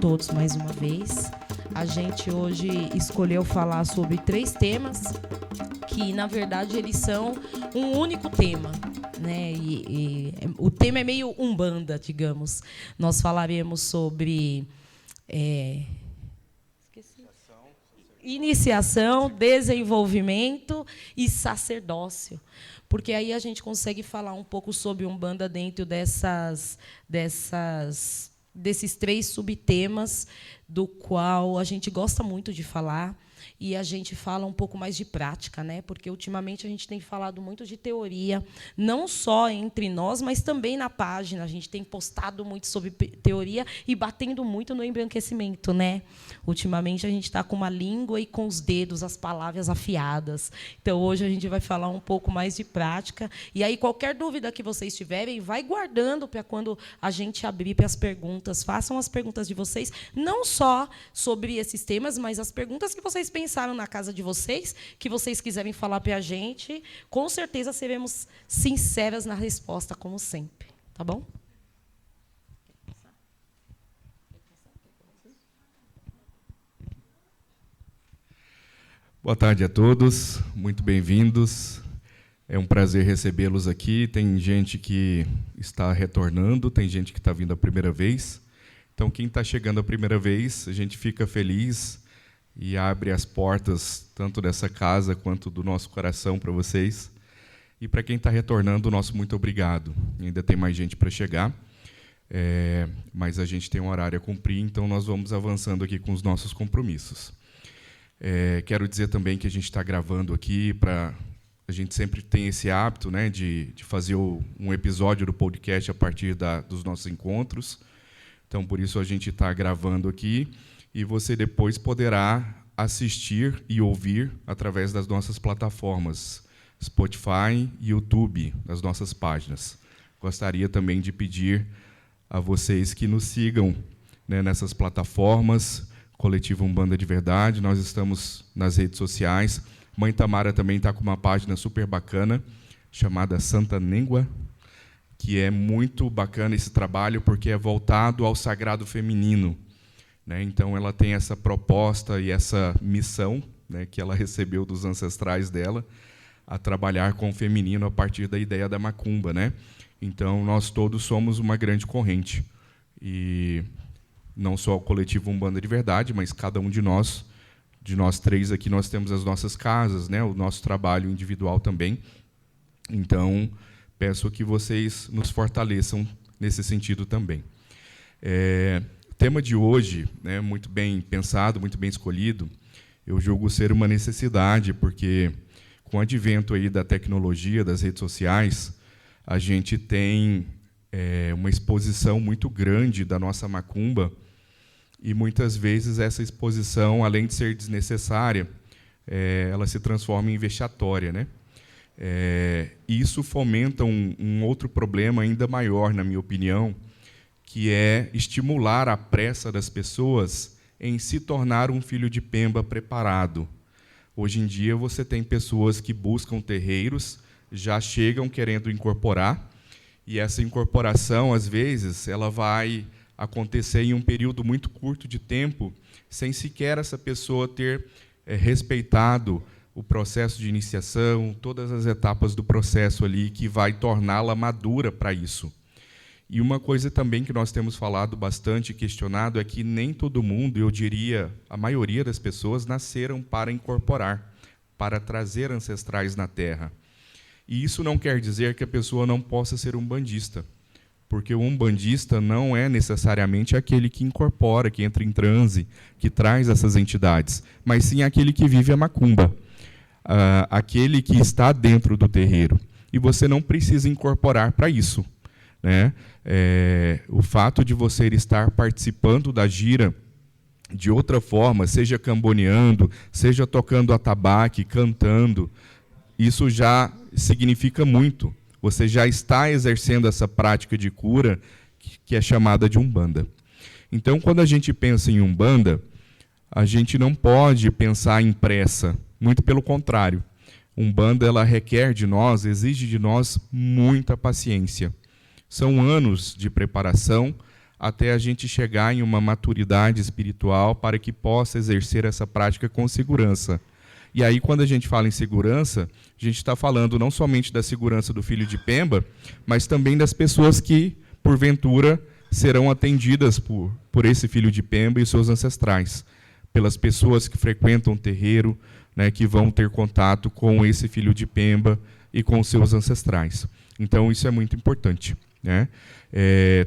todos mais uma vez. A gente hoje escolheu falar sobre 3 temas que, na verdade, eles são um único tema, né? E o tema é meio umbanda, digamos. Nós falaremos sobre iniciação, desenvolvimento e sacerdócio. Porque aí a gente consegue falar um pouco sobre Umbanda dentro desses 3 subtemas, do qual a gente gosta muito de falar, e a gente fala um pouco mais de prática, né? Porque ultimamente a gente tem falado muito de teoria, não só entre nós, mas também na página. A gente tem postado muito sobre teoria e batendo muito no embranquecimento, né? Ultimamente a gente está com uma língua e com os dedos, as palavras afiadas. Então hoje a gente vai falar um pouco mais de prática. E aí qualquer dúvida que vocês tiverem, vai guardando para quando a gente abrir para as perguntas. Façam as perguntas de vocês, não só sobre esses temas, mas as perguntas que vocês pensaram na casa de vocês, que vocês quiserem falar para a gente, com certeza seremos sinceras na resposta, como sempre. Tá bom? Boa tarde a todos, muito bem-vindos. É um prazer recebê-los aqui. Tem gente que está retornando, tem gente que está vindo a primeira vez. Então, quem está chegando a primeira vez, a gente fica feliz e abre as portas tanto dessa casa quanto do nosso coração para vocês. E para quem está retornando, o nosso muito obrigado. Ainda tem mais gente para chegar, mas a gente tem um horário a cumprir, então nós vamos avançando aqui com os nossos compromissos. Quero dizer também que a gente está gravando aqui para... A gente sempre tem esse hábito, né, de fazer um episódio do podcast a partir dos nossos encontros. Então, por isso, a gente está gravando aqui e você depois poderá assistir e ouvir através das nossas plataformas, Spotify e YouTube, das nossas páginas. Gostaria também de pedir a vocês que nos sigam, né, nessas plataformas, Coletivo Umbanda de Verdade. Nós estamos nas redes sociais. Mãe Tamara também está com uma página super bacana, chamada Santa Nengua, que é muito bacana esse trabalho, porque é voltado ao sagrado feminino, né? Então, ela tem essa proposta e essa missão, né, que ela recebeu dos ancestrais dela, a trabalhar com o feminino a partir da ideia da macumba, né? Então, nós todos somos uma grande corrente. E não só o Coletivo Umbanda de Verdade, mas cada um de nós 3 aqui, nós temos as nossas casas, né, o nosso trabalho individual também. Então, peço que vocês nos fortaleçam nesse sentido também. O tema de hoje, né, muito bem pensado, muito bem escolhido, eu julgo ser uma necessidade, porque com o advento aí da tecnologia, das redes sociais, a gente tem uma exposição muito grande da nossa macumba, e muitas vezes essa exposição, além de ser desnecessária, ela se transforma em vexatória, né? E isso fomenta um outro problema ainda maior, na minha opinião, que é estimular a pressa das pessoas em se tornar um filho de Pemba preparado. Hoje em dia, você tem pessoas que buscam terreiros, já chegam querendo incorporar, e essa incorporação, às vezes, ela vai acontecer em um período muito curto de tempo, sem sequer essa pessoa ter respeitado o processo de iniciação, todas as etapas do processo ali, que vai torná-la madura para isso. E uma coisa também que nós temos falado bastante e questionado é que nem todo mundo, eu diria, a maioria das pessoas, nasceram para incorporar, para trazer ancestrais na Terra. E isso não quer dizer que a pessoa não possa ser umbandista, porque o umbandista não é necessariamente aquele que incorpora, que entra em transe, que traz essas entidades, mas sim aquele que vive a macumba, aquele que está dentro do terreiro. E você não precisa incorporar para isso, né? O fato de você estar participando da gira de outra forma, seja camboneando, seja tocando atabaque, cantando, isso já significa muito. Você já está exercendo essa prática de cura que é chamada de Umbanda. Então, quando a gente pensa em Umbanda, a gente não pode pensar em pressa, muito pelo contrário. Umbanda, ela requer de nós, exige de nós muita paciência. São anos de preparação, até a gente chegar em uma maturidade espiritual para que possa exercer essa prática com segurança. E aí, quando a gente fala em segurança, a gente está falando não somente da segurança do filho de Pemba, mas também das pessoas que, porventura, serão atendidas por esse filho de Pemba e seus ancestrais, pelas pessoas que frequentam o terreiro, né, que vão ter contato com esse filho de Pemba e com seus ancestrais. Então, isso é muito importante, né?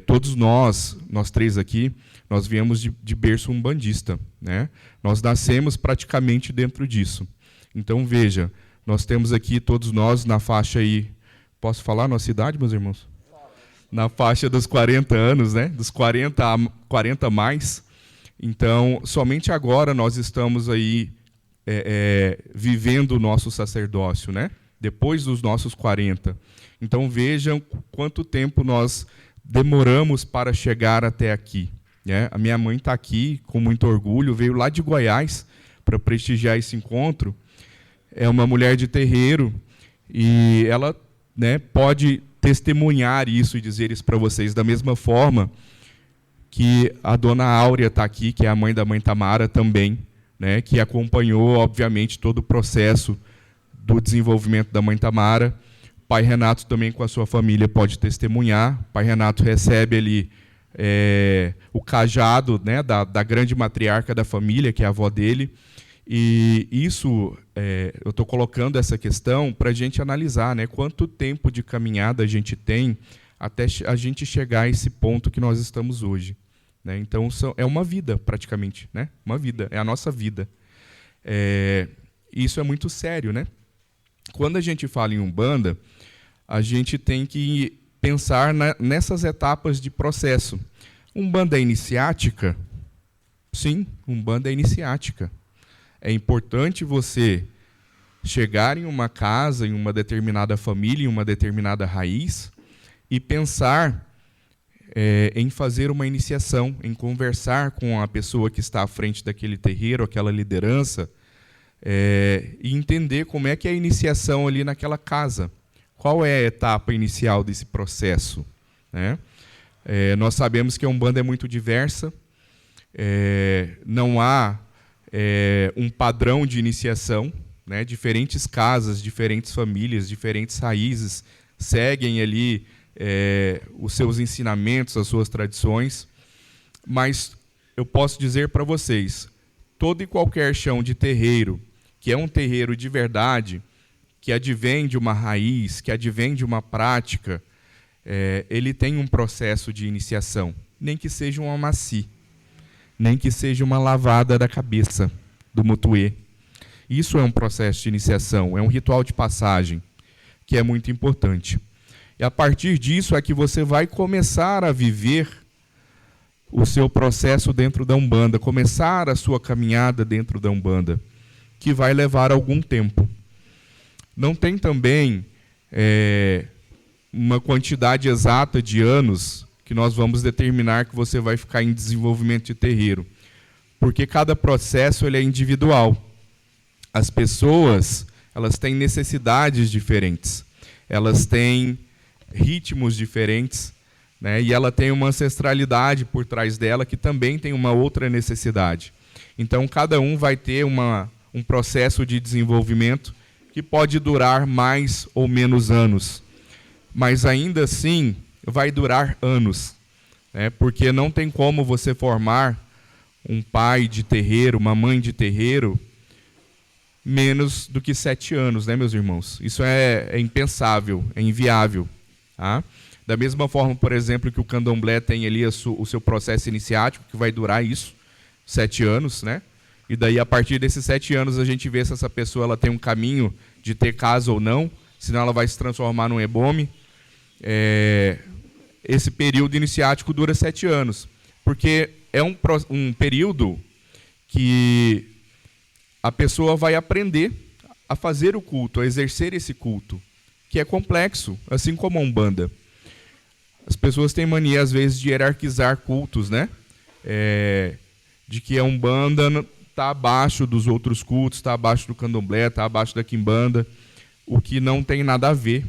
Todos nós três aqui, nós viemos de berço umbandista, né? Nós nascemos praticamente dentro disso. Então, veja, nós temos aqui todos nós na faixa aí, posso falar nossa idade, meus irmãos? Na faixa dos 40 anos, né? Dos 40 a mais. Então, somente agora nós estamos aí vivendo o nosso sacerdócio, né? Depois dos nossos 40. Então, vejam quanto tempo nós demoramos para chegar até aqui, né? A minha mãe está aqui com muito orgulho, veio lá de Goiás para prestigiar esse encontro. É uma mulher de terreiro e ela, né, pode testemunhar isso e dizer isso para vocês da mesma forma que a dona Áurea está aqui, que é a mãe da mãe Tamara também, né, que acompanhou, obviamente, todo o processo do desenvolvimento da mãe Tamara. O pai Renato também, com a sua família, pode testemunhar. O pai Renato recebe ali o cajado, né, da grande matriarca da família, que é a avó dele. E isso, eu estou colocando essa questão para a gente analisar, né, quanto tempo de caminhada a gente tem até a gente chegar a esse ponto que nós estamos hoje, né? Então, é uma vida, praticamente, né? Uma vida, é a nossa vida. Isso é muito sério, né? Quando a gente fala em Umbanda, a gente tem que pensar nessas etapas de processo. Umbanda é iniciática? Sim, Umbanda é iniciática. É importante você chegar em uma casa, em uma determinada família, em uma determinada raiz, e pensar em fazer uma iniciação, em conversar com a pessoa que está à frente daquele terreiro, aquela liderança, e entender como é que é a iniciação ali naquela casa. Qual é a etapa inicial desse processo, né? Nós sabemos que a Umbanda é muito diversa, não há um padrão de iniciação, né? Diferentes casas, diferentes famílias, diferentes raízes seguem ali os seus ensinamentos, as suas tradições, mas eu posso dizer para vocês, todo e qualquer chão de terreiro, que é um terreiro de verdade, que advém de uma raiz, que advém de uma prática, ele tem um processo de iniciação, nem que seja um amaci, nem que seja uma lavada da cabeça do mutuê. Isso é um processo de iniciação, é um ritual de passagem, que é muito importante. E a partir disso é que você vai começar a viver o seu processo dentro da Umbanda, começar a sua caminhada dentro da Umbanda, que vai levar algum tempo. Não tem também uma quantidade exata de anos que nós vamos determinar que você vai ficar em desenvolvimento de terreiro, porque cada processo ele é individual. As pessoas, elas têm necessidades diferentes, elas têm ritmos diferentes, né? E ela tem uma ancestralidade por trás dela que também tem uma outra necessidade. Então, cada um vai ter um processo de desenvolvimento que pode durar mais ou menos anos, mas ainda assim vai durar anos, né? Porque não tem como você formar um pai de terreiro, uma mãe de terreiro, menos do que 7 anos, né, meus irmãos? Isso é impensável, é inviável. Tá? Da mesma forma, por exemplo, que o candomblé tem ali o seu processo iniciático, que vai durar isso, 7 anos, né? E daí, a partir desses 7 anos, a gente vê se essa pessoa ela tem um caminho de ter casa ou não, senão ela vai se transformar num ebome. Esse período iniciático dura 7 anos, porque é um período que a pessoa vai aprender a fazer o culto, a exercer esse culto, que é complexo, assim como a Umbanda. As pessoas têm mania, às vezes, de hierarquizar cultos, né? De que a Umbanda está abaixo dos outros cultos, está abaixo do candomblé, está abaixo da quimbanda, o que não tem nada a ver.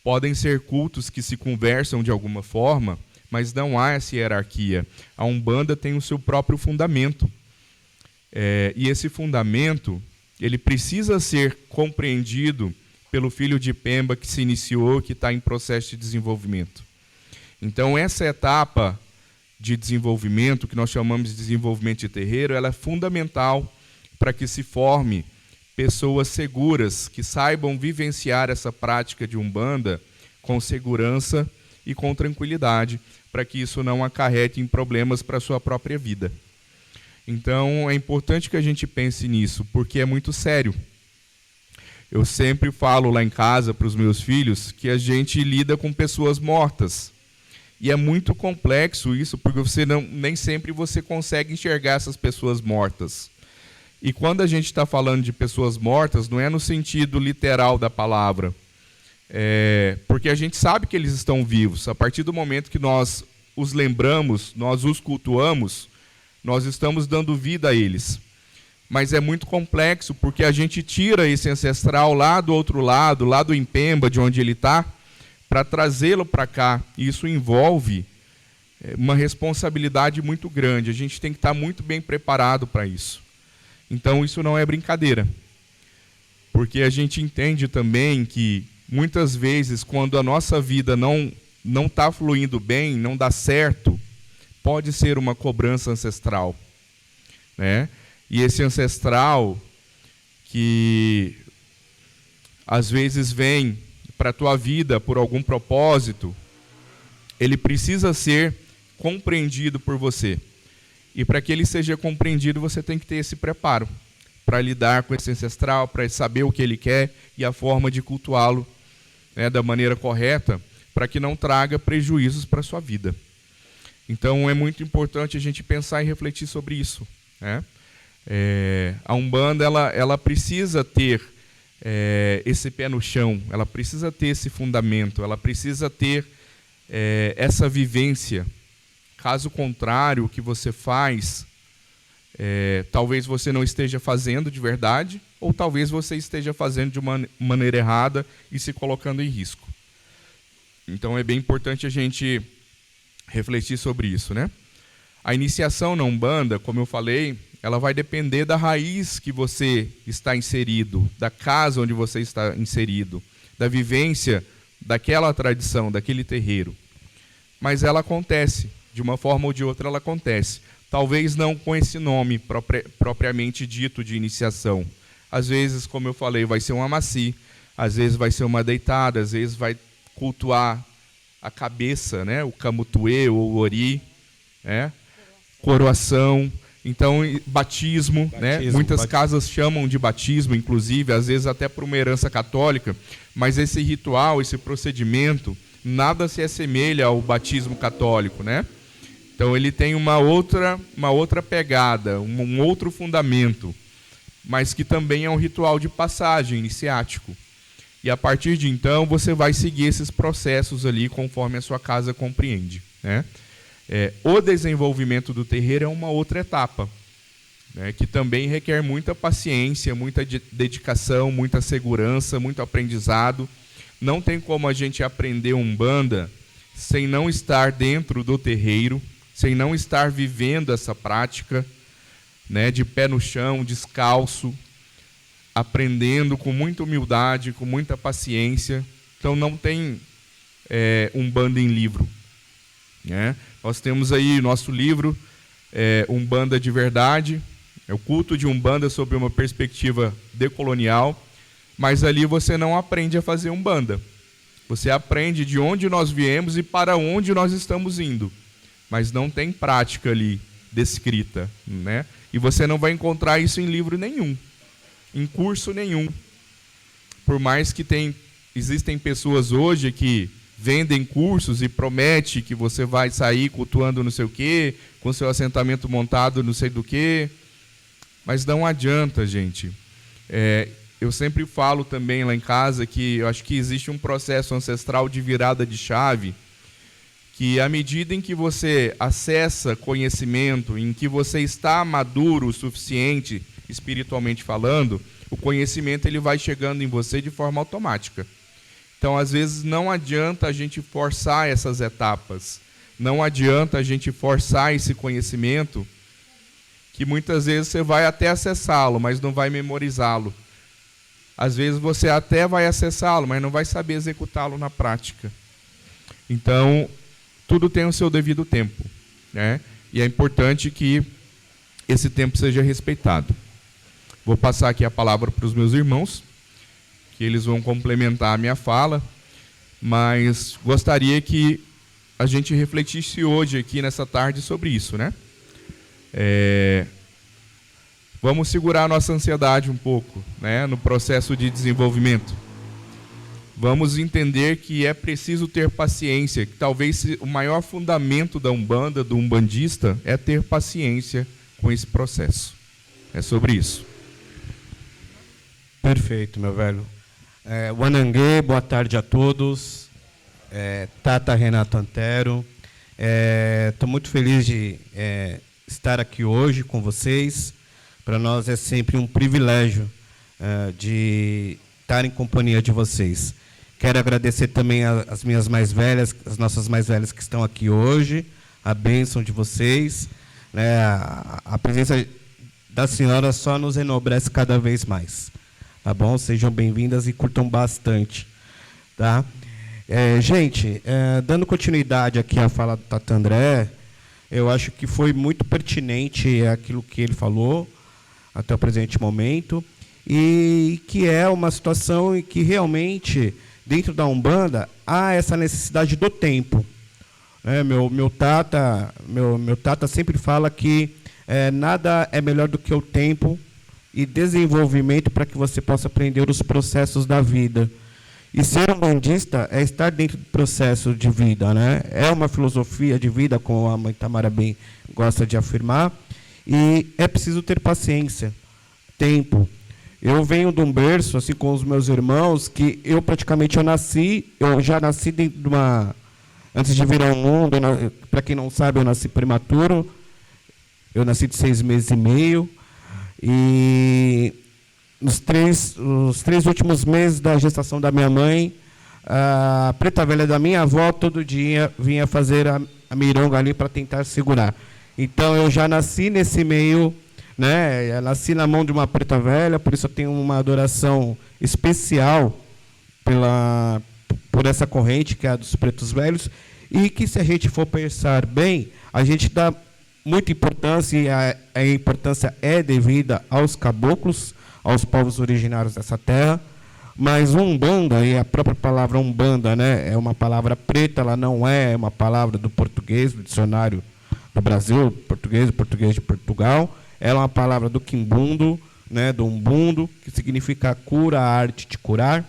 Podem ser cultos que se conversam de alguma forma, mas não há essa hierarquia. A Umbanda tem o seu próprio fundamento. E esse fundamento, ele precisa ser compreendido pelo filho de Pemba que se iniciou, que está em processo de desenvolvimento. Então, essa etapa de desenvolvimento, que nós chamamos de desenvolvimento de terreiro, ela é fundamental para que se forme pessoas seguras, que saibam vivenciar essa prática de Umbanda com segurança e com tranquilidade, para que isso não acarrete em problemas para a sua própria vida. Então, é importante que a gente pense nisso, porque é muito sério. Eu sempre falo lá em casa para os meus filhos que a gente lida com pessoas mortas. E é muito complexo isso, porque nem sempre você consegue enxergar essas pessoas mortas. E quando a gente está falando de pessoas mortas, não é no sentido literal da palavra, porque a gente sabe que eles estão vivos. A partir do momento que nós os lembramos, nós os cultuamos, nós estamos dando vida a eles. Mas é muito complexo, porque a gente tira esse ancestral lá do outro lado, lá do Impemba, de onde ele está, para trazê-lo para cá. E isso envolve uma responsabilidade muito grande. A gente tem que estar muito bem preparado para isso. Então, isso não é brincadeira. Porque a gente entende também que, muitas vezes, quando a nossa vida não está fluindo bem, não dá certo, pode ser uma cobrança ancestral, né? E esse ancestral que às vezes vem para a tua vida por algum propósito, ele precisa ser compreendido por você. E para que ele seja compreendido, você tem que ter esse preparo para lidar com esse ancestral, para saber o que ele quer e a forma de cultuá-lo, né, da maneira correta, para que não traga prejuízos para a sua vida. Então, é muito importante a gente pensar e refletir sobre isso, né? A Umbanda ela precisa ter esse pé no chão, ela precisa ter esse fundamento, ela precisa ter essa vivência. Caso contrário, o que você faz, talvez você não esteja fazendo de verdade, ou talvez você esteja fazendo de uma maneira errada e se colocando em risco. Então, é bem importante a gente refletir sobre isso, né? A iniciação na Umbanda, como eu falei, ela vai depender da raiz que você está inserido, da casa onde você está inserido, da vivência daquela tradição, daquele terreiro. Mas ela acontece, de uma forma ou de outra ela acontece. Talvez não com esse nome propriamente dito de iniciação. Às vezes, como eu falei, vai ser um amaci, às vezes vai ser uma deitada, às vezes vai cultuar a cabeça, né? O camutuê ou o ori, né? Coroação. Então, batismo, né? Muitas casas chamam de batismo, inclusive, às vezes até por uma herança católica, mas esse ritual, esse procedimento, nada se assemelha ao batismo católico, né? Então, ele tem uma outra pegada, um outro fundamento, mas que também é um ritual de passagem iniciático. E a partir de então, você vai seguir esses processos ali conforme a sua casa compreende, né? O desenvolvimento do terreiro é uma outra etapa, né, que também requer muita paciência, muita dedicação, muita segurança, muito aprendizado. Não tem como a gente aprender Umbanda sem não estar dentro do terreiro, sem não estar vivendo essa prática, né, de pé no chão, descalço, aprendendo com muita humildade, com muita paciência. Então, não tem Umbanda em livro, né? Nós temos aí nosso livro, Umbanda de Verdade, o culto de Umbanda sob uma perspectiva decolonial, mas ali você não aprende a fazer Umbanda. Você aprende de onde nós viemos e para onde nós estamos indo, mas não tem prática ali descrita, né? E você não vai encontrar isso em livro nenhum, em curso nenhum. Por mais que existem pessoas hoje que vendem cursos e promete que você vai sair cultuando não sei o quê, com seu assentamento montado não sei do quê, mas não adianta, gente. Eu sempre falo também lá em casa que eu acho que existe um processo ancestral de virada de chave, que à medida em que você acessa conhecimento, em que você está maduro o suficiente, espiritualmente falando, o conhecimento ele vai chegando em você de forma automática. Então, às vezes, não adianta a gente forçar essas etapas, Não adianta a gente forçar esse conhecimento, que muitas vezes você vai até acessá-lo, mas não vai memorizá-lo. Às vezes você até vai acessá-lo, mas não vai saber executá-lo na prática. Então, tudo tem o seu devido tempo, né? E é importante que esse tempo seja respeitado. Vou passar aqui a palavra para os meus irmãos, que eles vão complementar a minha fala, mas gostaria que a gente refletisse hoje aqui nessa tarde sobre isso, né? Vamos segurar a nossa ansiedade um pouco, né, no processo de desenvolvimento. Vamos entender que é preciso ter paciência, que talvez o maior fundamento da Umbanda, do umbandista, é ter paciência com esse processo. É sobre isso. Perfeito, meu velho. Wanangue, boa tarde a todos. Tata Renato Antero. Estou muito feliz de estar aqui hoje com vocês. Para nós é sempre um privilégio de estar em companhia de vocês. Quero agradecer também as minhas mais velhas, as nossas mais velhas que estão aqui hoje, a bênção de vocês, né? A presença da senhora só nos enobrece cada vez mais. Tá bom? Sejam bem-vindas e curtam bastante. Tá? Gente, dando continuidade aqui à fala do Tata André, eu acho que foi muito pertinente aquilo que ele falou até o presente momento, e que é uma situação em que realmente, dentro da Umbanda, há essa necessidade do tempo. Meu Tata sempre fala que nada é melhor do que o tempo e desenvolvimento para que você possa aprender os processos da vida. E ser umbandista é estar dentro do processo de vida, né? É uma filosofia de vida, como a mãe Tamara bem gosta de afirmar, e é preciso ter paciência, tempo. Eu venho de um berço, assim, com os meus irmãos, que eu já nasci dentro de uma... Antes de vir ao mundo, para quem não sabe, eu nasci prematuro, eu nasci de 6 meses e meio, e os três últimos meses da gestação da minha mãe, a preta velha da minha avó, todo dia vinha fazer a mironga ali para tentar segurar. Então, eu já nasci nesse meio, né? Eu nasci na mão de uma preta velha, por isso eu tenho uma adoração especial por essa corrente, que é a dos pretos velhos, e que, se a gente for pensar bem, a gente dá muita importância, e a importância é devida aos caboclos, aos povos originários dessa terra, mas Umbanda, e a própria palavra Umbanda, né, é uma palavra preta, ela não é uma palavra do português, do dicionário do Brasil, português de Portugal, ela é uma palavra do quimbundo, né, do umbundo, que significa cura, a arte de curar.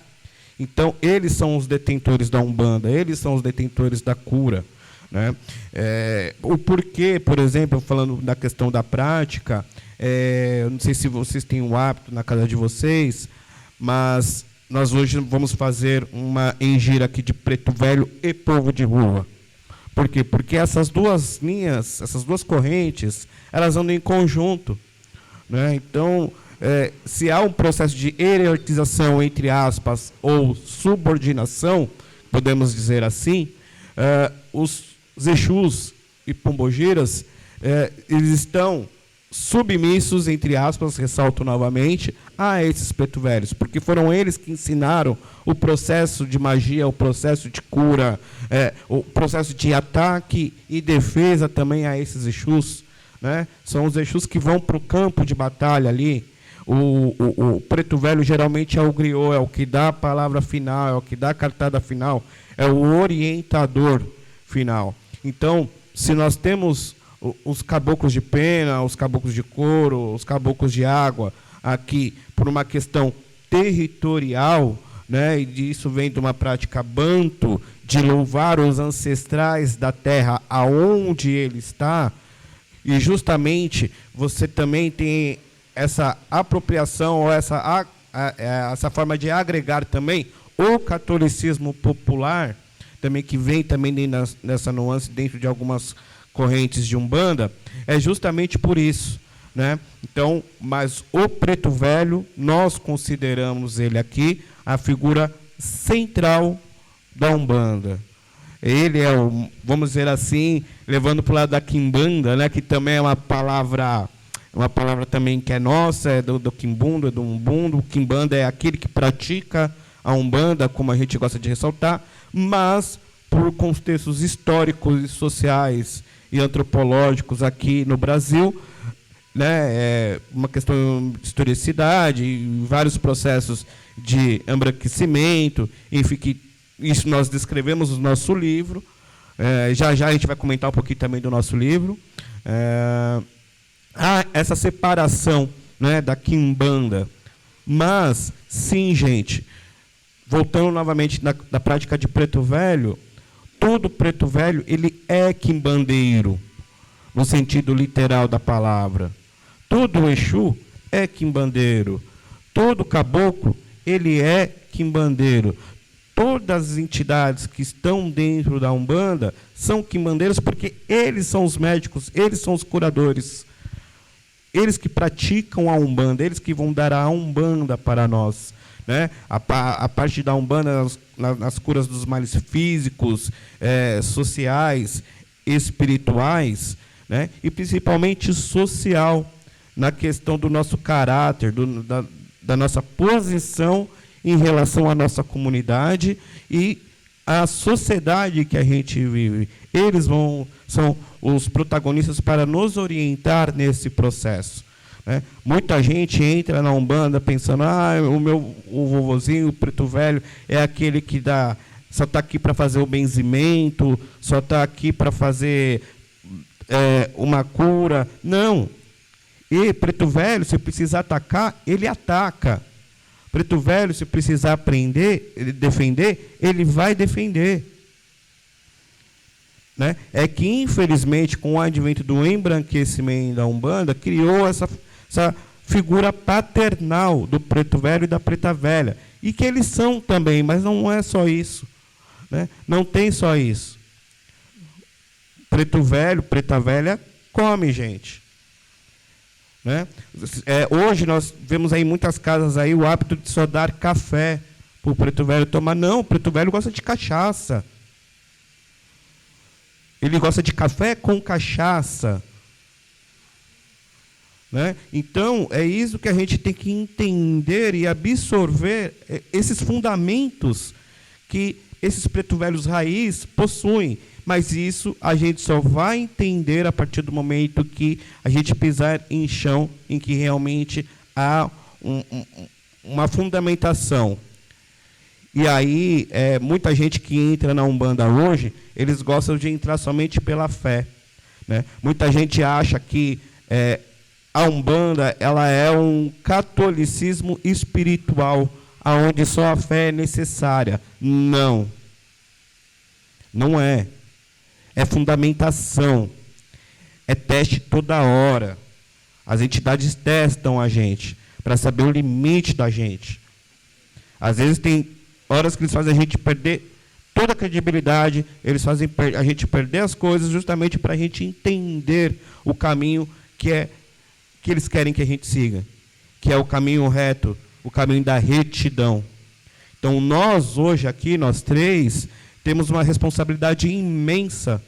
Então, eles são os detentores da Umbanda, eles são os detentores da cura, né? O porquê, por exemplo, falando da questão da prática, eu não sei se vocês têm o hábito na casa de vocês, mas nós hoje vamos fazer uma engira aqui de preto velho e povo de rua. Por quê? Porque essas duas linhas, essas duas correntes, elas andam em conjunto, né? Então, se há um processo de hierarquização, entre aspas, ou subordinação, podemos dizer assim, os Exus e Pombogiras, eles estão submissos, entre aspas, ressalto novamente, a esses preto velhos, porque foram eles que ensinaram o processo de magia, o processo de cura, o processo de ataque e defesa também a esses Exus, né? São os Exus que vão para o campo de batalha ali. O preto velho geralmente é o griot, é o que dá a palavra final, é o que dá a cartada final, é o orientador final. Então, se nós temos os caboclos de pena, os caboclos de couro, os caboclos de água, aqui por uma questão territorial, né, e disso vem de uma prática banto, de louvar os ancestrais da terra aonde ele está, e justamente você também tem essa apropriação, ou essa forma de agregar também o catolicismo popular, também que vem também nessa nuance dentro de algumas correntes de Umbanda, é justamente por isso, né? Então, mas o preto velho, nós consideramos ele aqui a figura central da Umbanda. Ele é o, vamos dizer assim, levando para o lado da quimbanda, né, que também é uma palavra também que é nossa, é do quimbundo, é do umbundo. O quimbanda é aquele que pratica a umbanda, como a gente gosta de ressaltar, mas por contextos históricos e sociais e antropológicos aqui no Brasil, né, uma questão de historicidade, vários processos de embranquecimento, enfim, que isso nós descrevemos no nosso livro. Já a gente vai comentar um pouquinho também do nosso livro. Há essa separação, né, da quimbanda. Mas, sim, gente, voltando novamente da prática de Preto Velho, todo Preto Velho ele é quimbandeiro, no sentido literal da palavra. Todo Exu é quimbandeiro. Todo caboclo ele é quimbandeiro. Todas as entidades que estão dentro da Umbanda são quimbandeiros, porque eles são os médicos, eles são os curadores. Eles que praticam a Umbanda, eles que vão dar a Umbanda para nós, né? A parte da Umbanda nas curas dos males físicos, sociais, espirituais, né? E principalmente social, na questão do nosso caráter, da nossa posição em relação à nossa comunidade e à sociedade que a gente vive. Eles são os protagonistas para nos orientar nesse processo, né? Muita gente entra na Umbanda pensando, o vovozinho, o Preto Velho, é aquele que só está aqui para fazer o benzimento, só está aqui para fazer uma cura. Não. E Preto Velho, se precisar atacar, ele ataca. Preto Velho, se precisar defender, ele vai defender. Né? É que, infelizmente, com o advento do embranquecimento da Umbanda, criou essa figura paternal do Preto Velho e da Preta Velha. E que eles são também, mas não é só isso. Né? Não tem só isso. Preto Velho, Preta Velha, come, gente. Né? Hoje nós vemos aí em muitas casas aí o hábito de só dar café para o Preto Velho tomar. Não, o Preto Velho gosta de cachaça. Ele gosta de café com cachaça. Né? Então, é isso que a gente tem que entender e absorver, esses fundamentos que esses Preto Velhos raiz possuem. Mas isso a gente só vai entender a partir do momento que a gente pisar em chão, em que realmente há uma fundamentação. E aí, muita gente que entra na Umbanda hoje, eles gostam de entrar somente pela fé. Né? Muita gente acha que a Umbanda ela é um catolicismo espiritual, onde só a fé é necessária. Não. Não é. É fundamentação, é teste toda hora. As entidades testam a gente para saber o limite da gente. Às vezes tem horas que eles fazem a gente perder toda a credibilidade, eles fazem a gente perder as coisas justamente para a gente entender o caminho que eles querem que a gente siga, que é o caminho reto, o caminho da retidão. Então nós hoje aqui, nós três, temos uma responsabilidade imensa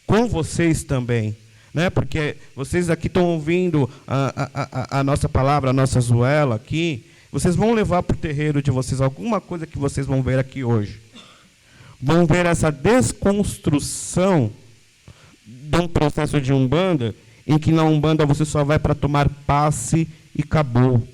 com vocês também, né? Porque vocês aqui estão ouvindo a nossa palavra, a nossa zoela aqui, vocês vão levar para o terreiro de vocês alguma coisa que vocês vão ver aqui hoje. Vão ver essa desconstrução de um processo de Umbanda, em que na Umbanda você só vai para tomar passe e acabou.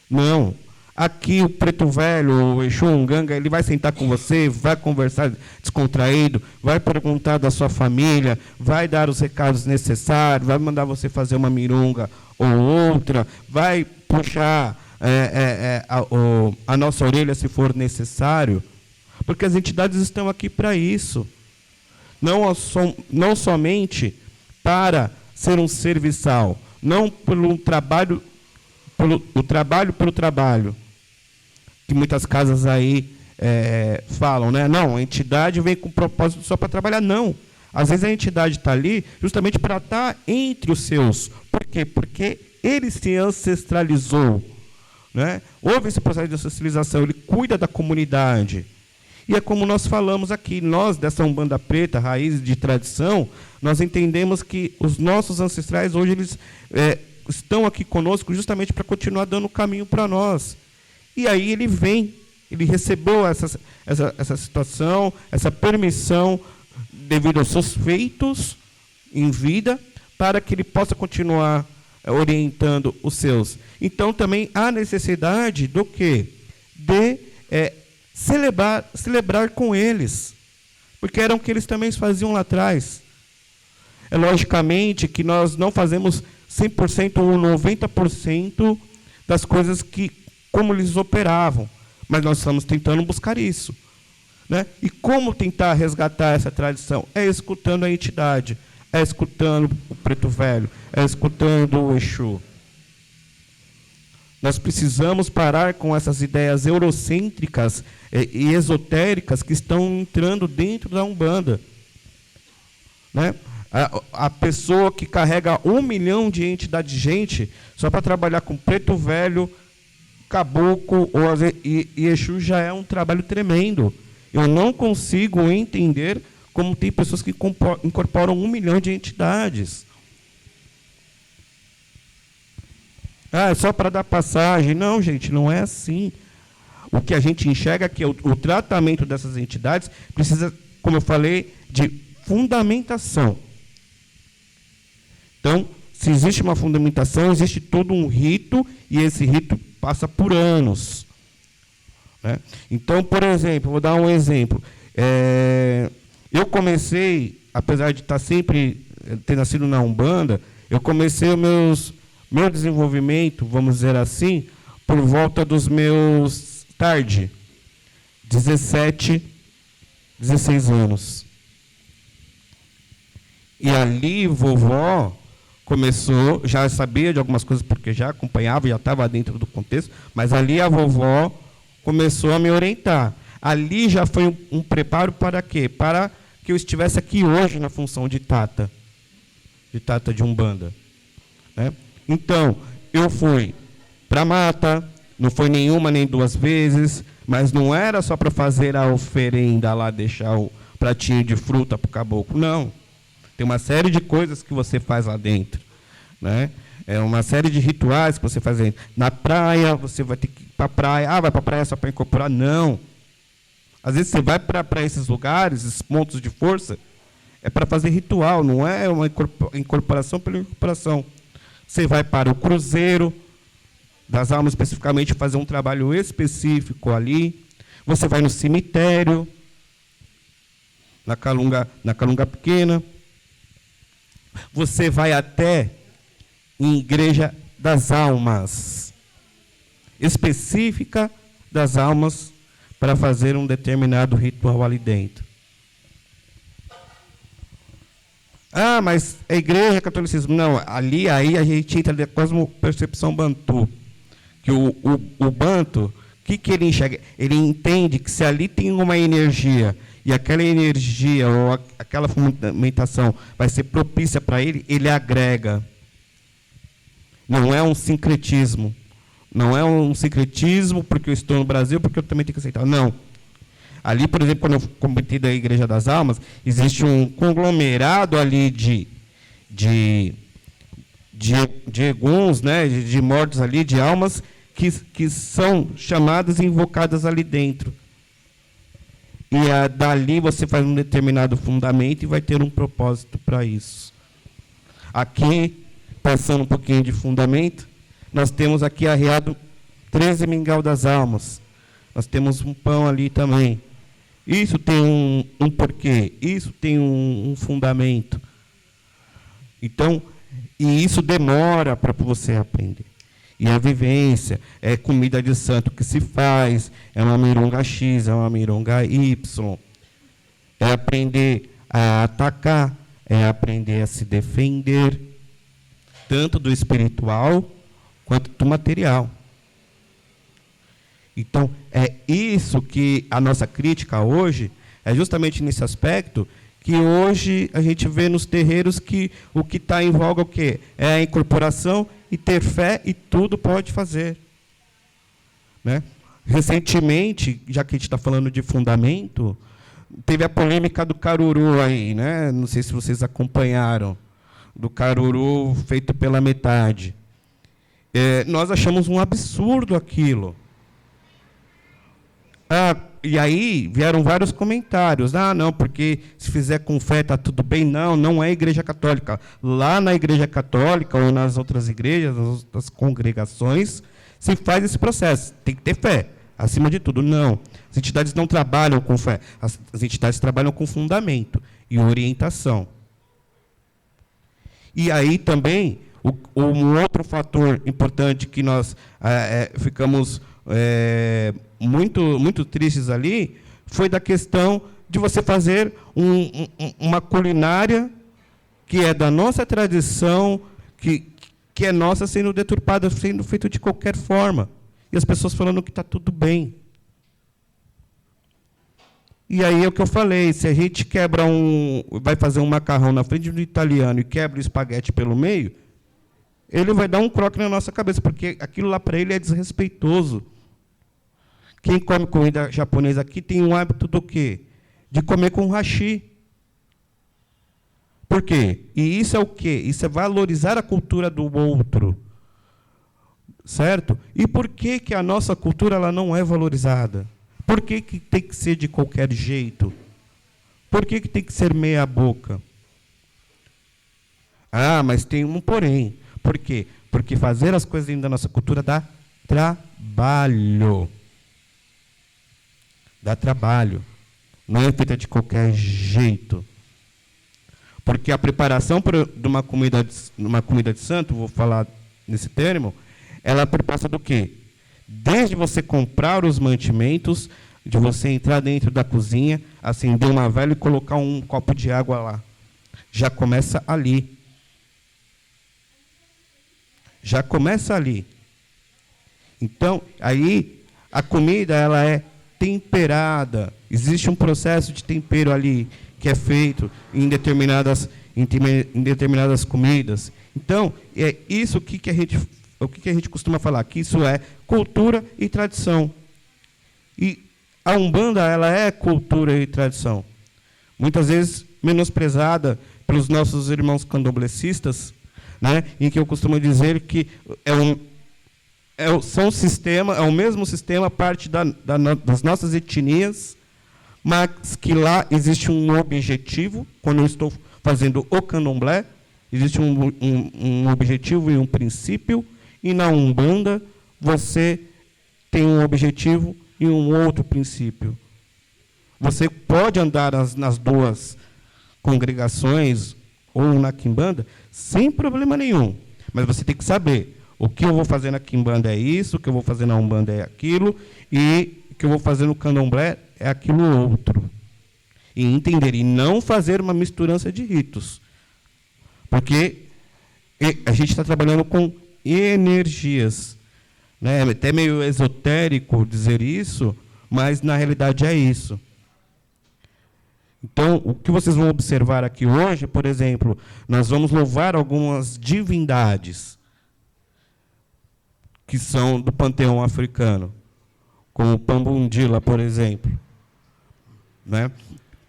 Não. Aqui o Preto Velho, o Exu Unganga, ele vai sentar com você, vai conversar descontraído, vai perguntar da sua família, vai dar os recados necessários, vai mandar você fazer uma mirunga ou outra, vai puxar a nossa orelha se for necessário, porque as entidades estão aqui para isso. Não somente para ser um serviçal, não pelo trabalho, pelo trabalho, que muitas casas aí falam, né? Não, a entidade vem com propósito só para trabalhar. Não. Às vezes a entidade está ali justamente para estar entre os seus. Por quê? Porque ele se ancestralizou. Né? Houve esse processo de ancestralização, ele cuida da comunidade. E é como nós falamos aqui, nós dessa Umbanda Preta, raiz de tradição, nós entendemos que os nossos ancestrais hoje eles estão aqui conosco justamente para continuar dando o caminho para nós. E aí ele vem, ele recebeu essa situação, essa permissão devido aos seus feitos em vida, para que ele possa continuar orientando os seus. Então também há necessidade do quê? De celebrar com eles, porque era o que eles também faziam lá atrás. É logicamente que nós não fazemos 100% ou 90% das coisas como eles operavam, mas nós estamos tentando buscar isso, né? E como tentar resgatar essa tradição? É escutando a entidade, é escutando o Preto Velho, é escutando o Exu. Nós precisamos parar com essas ideias eurocêntricas e esotéricas que estão entrando dentro da Umbanda, né? A pessoa que carrega 1 milhão de entidades de gente só para trabalhar com Preto Velho, Caboclo e Exu já é um trabalho tremendo. Eu não consigo entender como tem pessoas que incorporam 1 milhão de entidades. É só para dar passagem. Não, gente, não é assim. O que a gente enxerga é que o tratamento dessas entidades precisa, como eu falei, de fundamentação. Então, se existe uma fundamentação, existe todo um rito, e esse rito passa por anos, né? Então, por exemplo, vou dar um exemplo. Eu comecei, apesar de estar sempre ter nascido na Umbanda, eu comecei o meu desenvolvimento, vamos dizer assim, por volta dos meus 17, 16 anos. E ali, vovó começou, já sabia de algumas coisas, porque já acompanhava, já estava dentro do contexto, mas ali a vovó começou a me orientar. Ali já foi um preparo para quê? Para que eu estivesse aqui hoje na função de Tata de Umbanda, né? Então, eu fui para a mata, não foi nenhuma nem 2 vezes, mas não era só para fazer a oferenda lá, deixar o pratinho de fruta para o caboclo, não. Tem uma série de coisas que você faz lá dentro, né? É uma série de rituais que você faz dentro. Na praia, você vai ter que ir para a praia. Ah, vai para a praia só para incorporar? Não. Às vezes você vai para esses lugares, esses pontos de força, é para fazer ritual, não é uma incorporação pela incorporação. Você vai para o cruzeiro das almas, especificamente, fazer um trabalho específico ali. Você vai no cemitério, na Calunga Pequena. Você vai até em igreja das almas, específica das almas, para fazer um determinado ritual ali dentro. Ah, mas a igreja, catolicismo. Não, aí a gente entra na cosmopercepção bantu. Que o bantu, o que ele enxerga? Ele entende que se ali tem uma energia, e aquela energia ou aquela fundamentação vai ser propícia para ele, ele agrega. Não é um sincretismo. Não é um sincretismo porque eu estou no Brasil, porque eu também tenho que aceitar. Não. Ali, por exemplo, quando eu comentei da Igreja das Almas, existe um conglomerado ali de eguns, né, de mortos ali, de almas, que são chamadas e invocadas ali dentro. E dali você faz um determinado fundamento e vai ter um propósito para isso. Aqui, passando um pouquinho de fundamento, nós temos aqui arreado 13 mingau das almas. Nós temos um pão ali também. Isso tem um porquê, isso tem um fundamento. Então, e isso demora para você aprender. E a vivência é comida de santo que se faz, é uma mironga X, é uma mironga Y. É aprender a atacar, é aprender a se defender, tanto do espiritual quanto do material. Então, é isso que a nossa crítica hoje, é justamente nesse aspecto, que hoje a gente vê nos terreiros que o que está em voga é o quê? É a incorporação e ter fé e tudo pode fazer, né? recentemente, já que a gente está falando de fundamento, teve a polêmica do caruru aí, né? Não sei se vocês acompanharam, do caruru feito pela metade. Nós achamos um absurdo aquilo. E aí vieram vários comentários. Não, porque se fizer com fé está tudo bem. Não, não é Igreja Católica. Lá na Igreja Católica ou nas outras igrejas, nas outras congregações, se faz esse processo. Tem que ter fé, acima de tudo. Não. As entidades não trabalham com fé. As entidades trabalham com fundamento e orientação. E aí também, um outro fator importante que nós ficamos muito tristes ali, foi da questão de você fazer uma culinária que é da nossa tradição, que é nossa, sendo deturpada, sendo feito de qualquer forma. E as pessoas falando que está tudo bem. E aí é o que eu falei, se a gente vai fazer um macarrão na frente do italiano e quebra o espaguete pelo meio, ele vai dar um croque na nossa cabeça, porque aquilo lá para ele é desrespeitoso. Quem come comida japonesa aqui tem um hábito do quê? De comer com hashi. Por quê? E isso é o quê? Isso é valorizar a cultura do outro. Certo? E por que que a nossa cultura ela não é valorizada? Por que que tem que ser de qualquer jeito? Por que que tem que ser meia boca? Mas tem um porém. Por quê? Porque fazer as coisas dentro da nossa cultura dá trabalho. Dá trabalho. Não é feita de qualquer jeito. Porque a preparação de uma comida de santo, vou falar nesse termo, ela perpassa do quê? Desde você comprar os mantimentos, de você entrar dentro da cozinha, acender uma vela e colocar um copo de água lá. Já começa ali. Já começa ali. Então, aí, a comida ela é temperada. Existe um processo de tempero ali que é feito em determinadas comidas. Então, é isso que a gente costuma falar, que isso é cultura e tradição. E a Umbanda ela é cultura e tradição. Muitas vezes menosprezada pelos nossos irmãos candomblecistas, né, em que eu costumo dizer que é o mesmo sistema, parte das nossas etnias, mas que lá existe um objetivo. Quando eu estou fazendo o candomblé, existe um objetivo e um princípio, e na Umbanda você tem um objetivo e um outro princípio. Você pode andar nas duas congregações ou na quimbanda sem problema nenhum, mas você tem que saber o que eu vou fazer na quimbanda é isso, o que eu vou fazer na Umbanda é aquilo, e o que eu vou fazer no candomblé é aquilo outro. E entender, e não fazer uma misturança de ritos. Porque a gente está trabalhando com energias. Né? É até meio esotérico dizer isso, mas na realidade é isso. Então, o que vocês vão observar aqui hoje, por exemplo, nós vamos louvar algumas divindades que são do panteão africano, como o Pambundila, por exemplo. Né?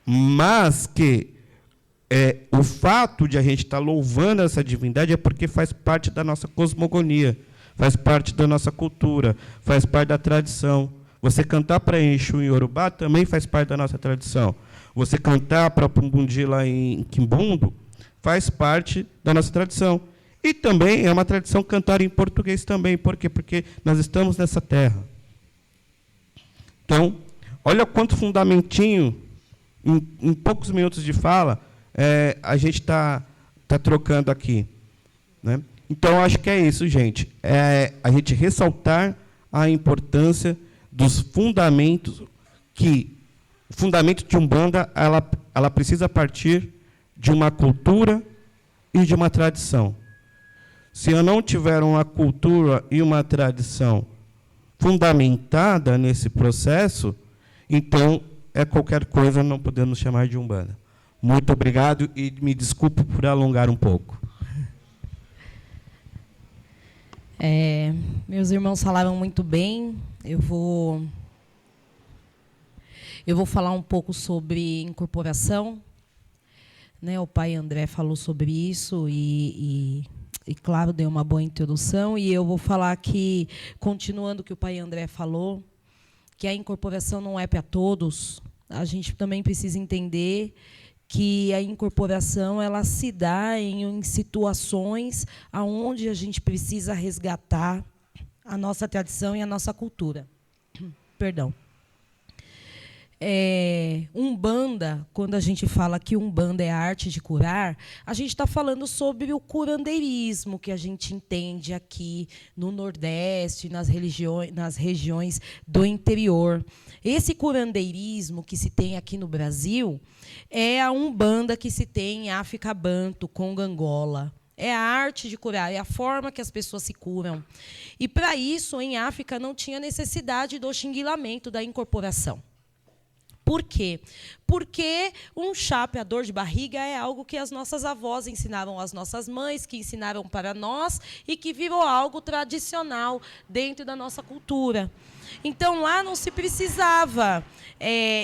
Mas que o fato de a gente estar louvando essa divindade é porque faz parte da nossa cosmogonia, faz parte da nossa cultura, faz parte da tradição. Você cantar para Exu em Yorubá também faz parte da nossa tradição. Você cantar para Pambundila em Quimbundo faz parte da nossa tradição. E também é uma tradição cantar em português também. Por quê? Porque nós estamos nessa terra. Então, olha quanto fundamentinho, em poucos minutos de fala, a gente está trocando aqui. Né? Então, acho que é isso, gente. A gente ressaltar a importância dos fundamentos, que o fundamento de Umbanda ela precisa partir de uma cultura e de uma tradição. Se eu não tiver uma cultura e uma tradição fundamentada nesse processo, então qualquer coisa não podemos chamar de Umbanda. Muito obrigado e me desculpe por alongar um pouco. Meus irmãos falaram muito bem. Eu vou falar um pouco sobre incorporação, né? O pai André falou sobre isso e, claro, deu uma boa introdução. E eu vou falar que, continuando o que o pai André falou, que a incorporação não é para todos. A gente também precisa entender que a incorporação ela se dá em situações onde a gente precisa resgatar a nossa tradição e a nossa cultura. Perdão. Umbanda, quando a gente fala que Umbanda é a arte de curar, a gente está falando sobre o curandeirismo que a gente entende aqui no Nordeste, nas regiões do interior. Esse curandeirismo que se tem aqui no Brasil é a Umbanda que se tem em África, Banto, Congo, Angola. É a arte de curar, é a forma que as pessoas se curam. E, para isso, em África, não tinha necessidade do xinguilamento, da incorporação. Por quê? Porque um chape, a dor de barriga, é algo que as nossas avós ensinavam às nossas mães, que ensinaram para nós e que virou algo tradicional dentro da nossa cultura. Então, lá não se precisava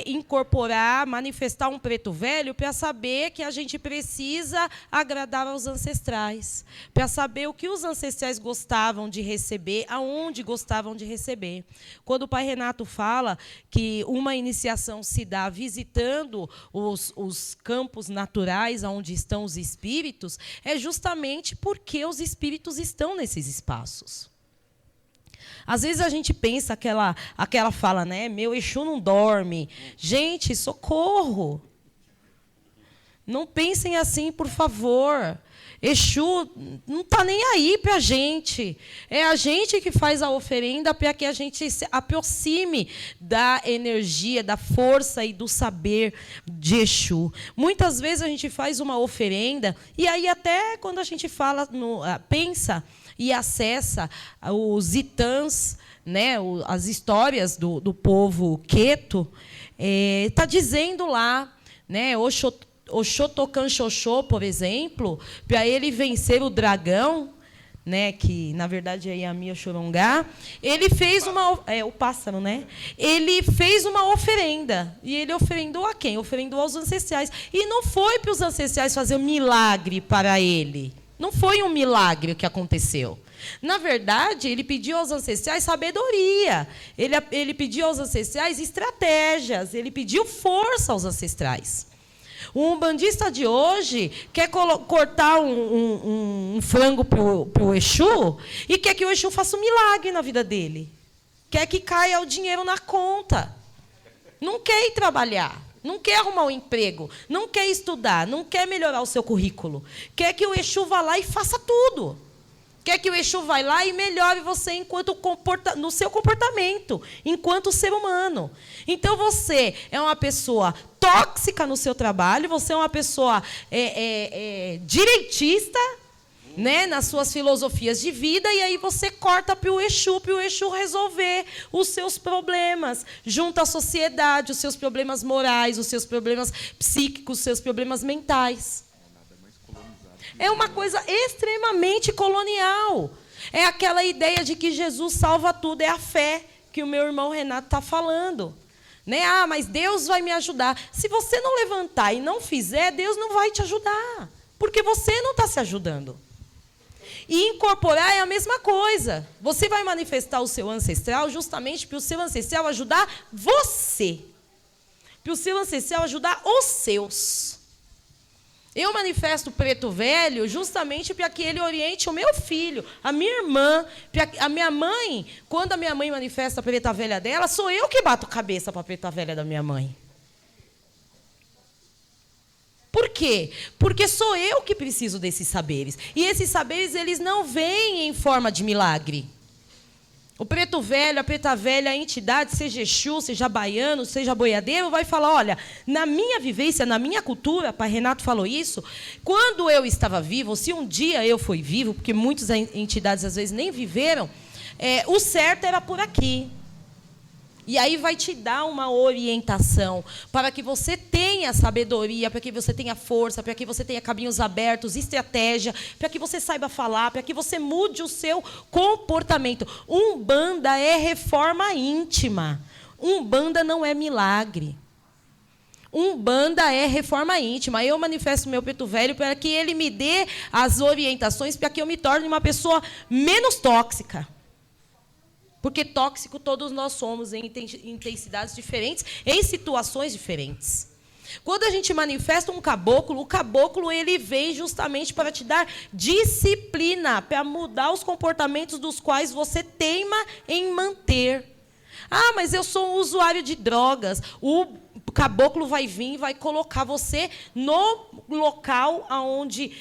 incorporar, manifestar um preto velho para saber que a gente precisa agradar aos ancestrais, para saber o que os ancestrais gostavam de receber, aonde gostavam de receber. Quando o pai Renato fala que uma iniciação se dá visitando os campos naturais onde estão os espíritos, é justamente porque os espíritos estão nesses espaços. Às vezes a gente pensa aquela fala, né? Meu Exu não dorme. Gente, socorro! Não pensem assim, por favor. Exu não está nem aí para a gente. É a gente que faz a oferenda para que a gente se aproxime da energia, da força e do saber de Exu. Muitas vezes a gente faz uma oferenda, e aí até quando a gente pensa e acessa os itãs, né, as histórias do povo Queto, está dizendo lá, né, Oxotocan Xoxô, por exemplo, para ele vencer o dragão, né, que na verdade é Yami Oxorongá, ele fez o pássaro, né? Ele fez uma oferenda. E ele oferendou a quem? Oferendou aos ancestrais. E não foi para os ancestrais fazer um milagre para ele. Não foi um milagre o que aconteceu. Na verdade, ele pediu aos ancestrais sabedoria. Ele pediu aos ancestrais estratégias. Ele pediu força aos ancestrais. O umbandista de hoje quer cortar um frango para o Exu e quer que o Exu faça um milagre na vida dele. Quer que caia o dinheiro na conta. Não quer ir trabalhar. Não quer arrumar um emprego. Não quer estudar. Não quer melhorar o seu currículo. Quer que o Exu vá lá e faça tudo. Quer que o Exu vá lá e melhore você no seu comportamento, enquanto ser humano. Então, você é uma pessoa tóxica no seu trabalho, você é uma pessoa direitista, né, nas suas filosofias de vida, e aí você corta para o Exu resolver os seus problemas, junto à sociedade, os seus problemas morais, os seus problemas psíquicos, os seus problemas mentais. É uma coisa extremamente colonial. É aquela ideia de que Jesus salva tudo, é a fé que o meu irmão Renato está falando. Né? Ah, mas Deus vai me ajudar. Se você não levantar e não fizer, Deus não vai te ajudar. Porque você não está se ajudando. E incorporar é a mesma coisa. Você vai manifestar o seu ancestral justamente para o seu ancestral ajudar você. Para o seu ancestral ajudar os seus. Eu manifesto o preto velho justamente para que ele oriente o meu filho, a minha irmã, a minha mãe. Quando a minha mãe manifesta a preta velha dela, sou eu que bato cabeça para a preta velha da minha mãe. Por quê? Porque sou eu que preciso desses saberes. E esses saberes, eles não vêm em forma de milagre. O preto velho, a preta velha, a entidade, seja Exu, seja baiano, seja boiadeiro, vai falar, olha, na minha vivência, na minha cultura, pai Renato falou isso, quando eu estava vivo, ou se um dia eu fui vivo, porque muitas entidades às vezes nem viveram, o certo era por aqui. E aí vai te dar uma orientação para que você tenha sabedoria, para que você tenha força, para que você tenha caminhos abertos, estratégia, para que você saiba falar, para que você mude o seu comportamento. Umbanda é reforma íntima. Umbanda não é milagre. Umbanda é reforma íntima. Eu manifesto o meu preto velho para que ele me dê as orientações para que eu me torne uma pessoa menos tóxica. Porque tóxico todos nós somos em intensidades diferentes, em situações diferentes. Quando a gente manifesta um caboclo, o caboclo ele vem justamente para te dar disciplina, para mudar os comportamentos dos quais você teima em manter. Ah, mas eu sou um usuário de drogas. O caboclo vai vir e vai colocar você no local onde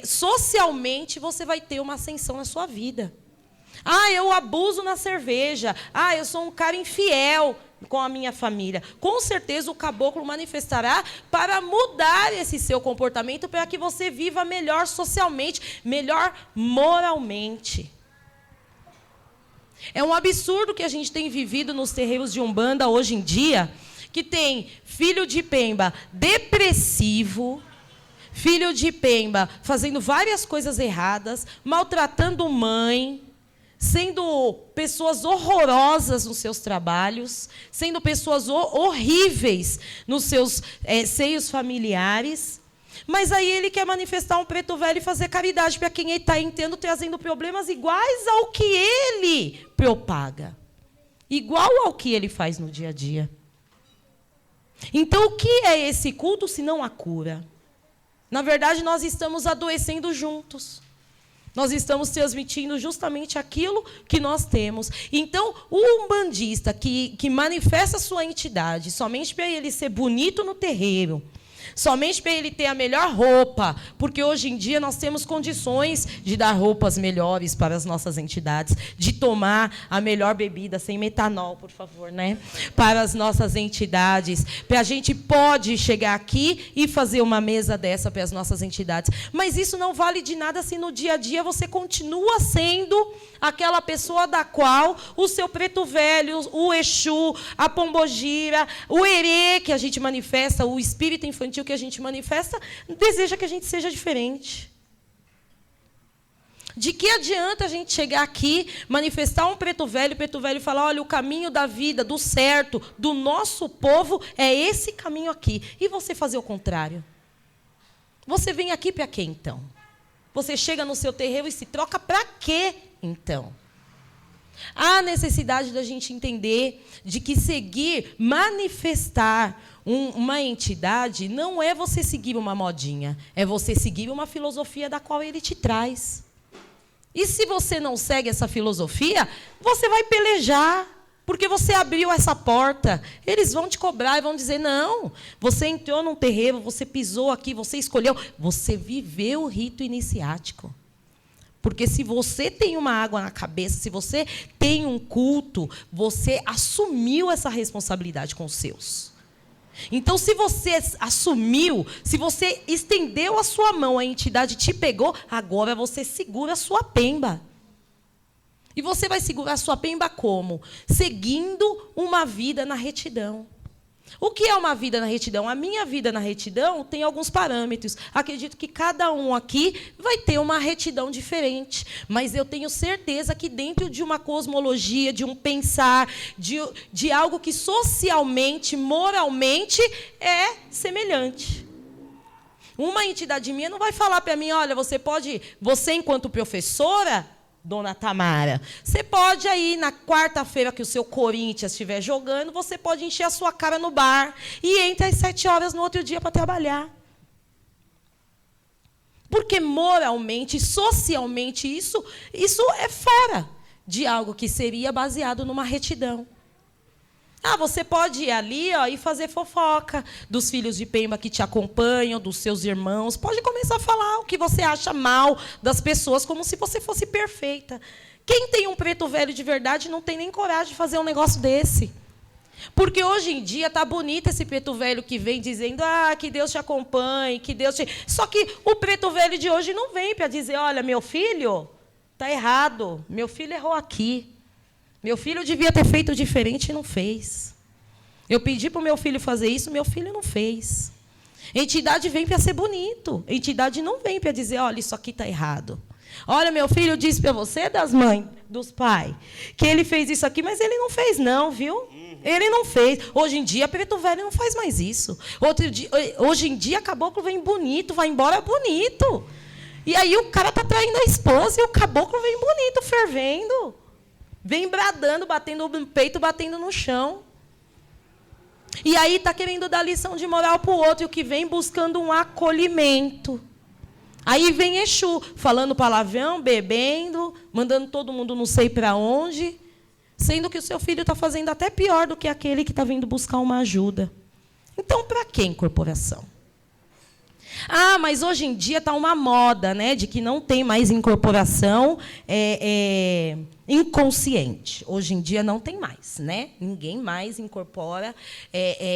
socialmente você vai ter uma ascensão na sua vida. Ah, eu abuso na cerveja. Ah, eu sou um cara infiel com a minha família. Com certeza o caboclo manifestará para mudar esse seu comportamento para que você viva melhor socialmente, melhor moralmente. É um absurdo que a gente tem vivido nos terreiros de Umbanda hoje em dia, que tem filho de Pemba depressivo, filho de Pemba fazendo várias coisas erradas, maltratando mãe, sendo pessoas horrorosas nos seus trabalhos, sendo pessoas horríveis nos seus seios familiares. Mas aí ele quer manifestar um preto velho e fazer caridade para quem ele está entendendo, trazendo problemas iguais ao que ele propaga. Igual ao que ele faz no dia a dia. Então, o que é esse culto se não a cura? Na verdade, nós estamos adoecendo juntos. Nós estamos transmitindo justamente aquilo que nós temos. Então, o umbandista que manifesta a sua entidade, somente para ele ser bonito no terreiro, somente para ele ter a melhor roupa, porque hoje em dia nós temos condições de dar roupas melhores para as nossas entidades, de tomar a melhor bebida, sem metanol, por favor, né? Para as nossas entidades. A gente pode chegar aqui e fazer uma mesa dessa para as nossas entidades. Mas isso não vale de nada se no dia a dia você continua sendo aquela pessoa da qual o seu preto velho, o Exu, a Pombogira, o Herê que a gente manifesta, o espírito infantil que a gente manifesta, deseja que a gente seja diferente. De que adianta a gente chegar aqui, manifestar um preto velho falar, olha, o caminho da vida, do certo, do nosso povo, é esse caminho aqui. E você fazer o contrário? Você vem aqui para quê, então? Você chega no seu terreiro e se troca para quê, então? Há necessidade da gente entender de que seguir, manifestar uma entidade não é você seguir uma modinha, é você seguir uma filosofia da qual ele te traz. E se você não segue essa filosofia, você vai pelejar, porque você abriu essa porta. Eles vão te cobrar e vão dizer, não, você entrou num terreiro, você pisou aqui, você escolheu, você viveu o rito iniciático. Porque se você tem uma água na cabeça, se você tem um culto, você assumiu essa responsabilidade com os seus. Então, se você assumiu, se você estendeu a sua mão, a entidade te pegou, agora você segura a sua pemba. E você vai segurar a sua pemba como? Seguindo uma vida na retidão. O que é uma vida na retidão? A minha vida na retidão tem alguns parâmetros. Acredito que cada um aqui vai ter uma retidão diferente. Mas eu tenho certeza que dentro de uma cosmologia, de um pensar, de algo que socialmente, moralmente, é semelhante. Uma entidade minha não vai falar para mim, olha, você enquanto professora, Dona Tamara, você pode aí, na quarta-feira que o seu Corinthians estiver jogando, você pode encher a sua cara no bar e entra às 7 horas no outro dia para trabalhar. Porque moralmente, socialmente, isso é fora de algo que seria baseado numa retidão. Ah, você pode ir ali e fazer fofoca dos filhos de Pemba que te acompanham, dos seus irmãos. Pode começar a falar o que você acha mal das pessoas, como se você fosse perfeita. Quem tem um preto velho de verdade não tem nem coragem de fazer um negócio desse. Porque hoje em dia está bonito esse preto velho que vem dizendo que Deus te acompanhe, que Deus te... Só que o preto velho de hoje não vem para dizer, olha, meu filho está errado, meu filho errou aqui. Meu filho devia ter feito diferente e não fez. Eu pedi para o meu filho fazer isso, meu filho não fez. Entidade vem para ser bonito. Entidade não vem para dizer, olha, isso aqui está errado. Olha, meu filho disse para você, das mães, dos pais, que ele fez isso aqui, mas ele não fez não, viu? Ele não fez. Hoje em dia, preto velho não faz mais isso. Hoje em dia, caboclo vem bonito, vai embora bonito. E aí o cara está traindo a esposa e o caboclo vem bonito, fervendo. Vem bradando, batendo no peito, batendo no chão. E aí está querendo dar lição de moral para o outro, e o que vem buscando um acolhimento. Aí vem Exu, falando palavrão, bebendo, mandando todo mundo não sei para onde, sendo que o seu filho está fazendo até pior do que aquele que está vindo buscar uma ajuda. Então, para que incorporação? Ah, mas hoje em dia está uma moda, né, de que não tem mais incorporação inconsciente. Hoje em dia não tem mais, né? Ninguém mais incorpora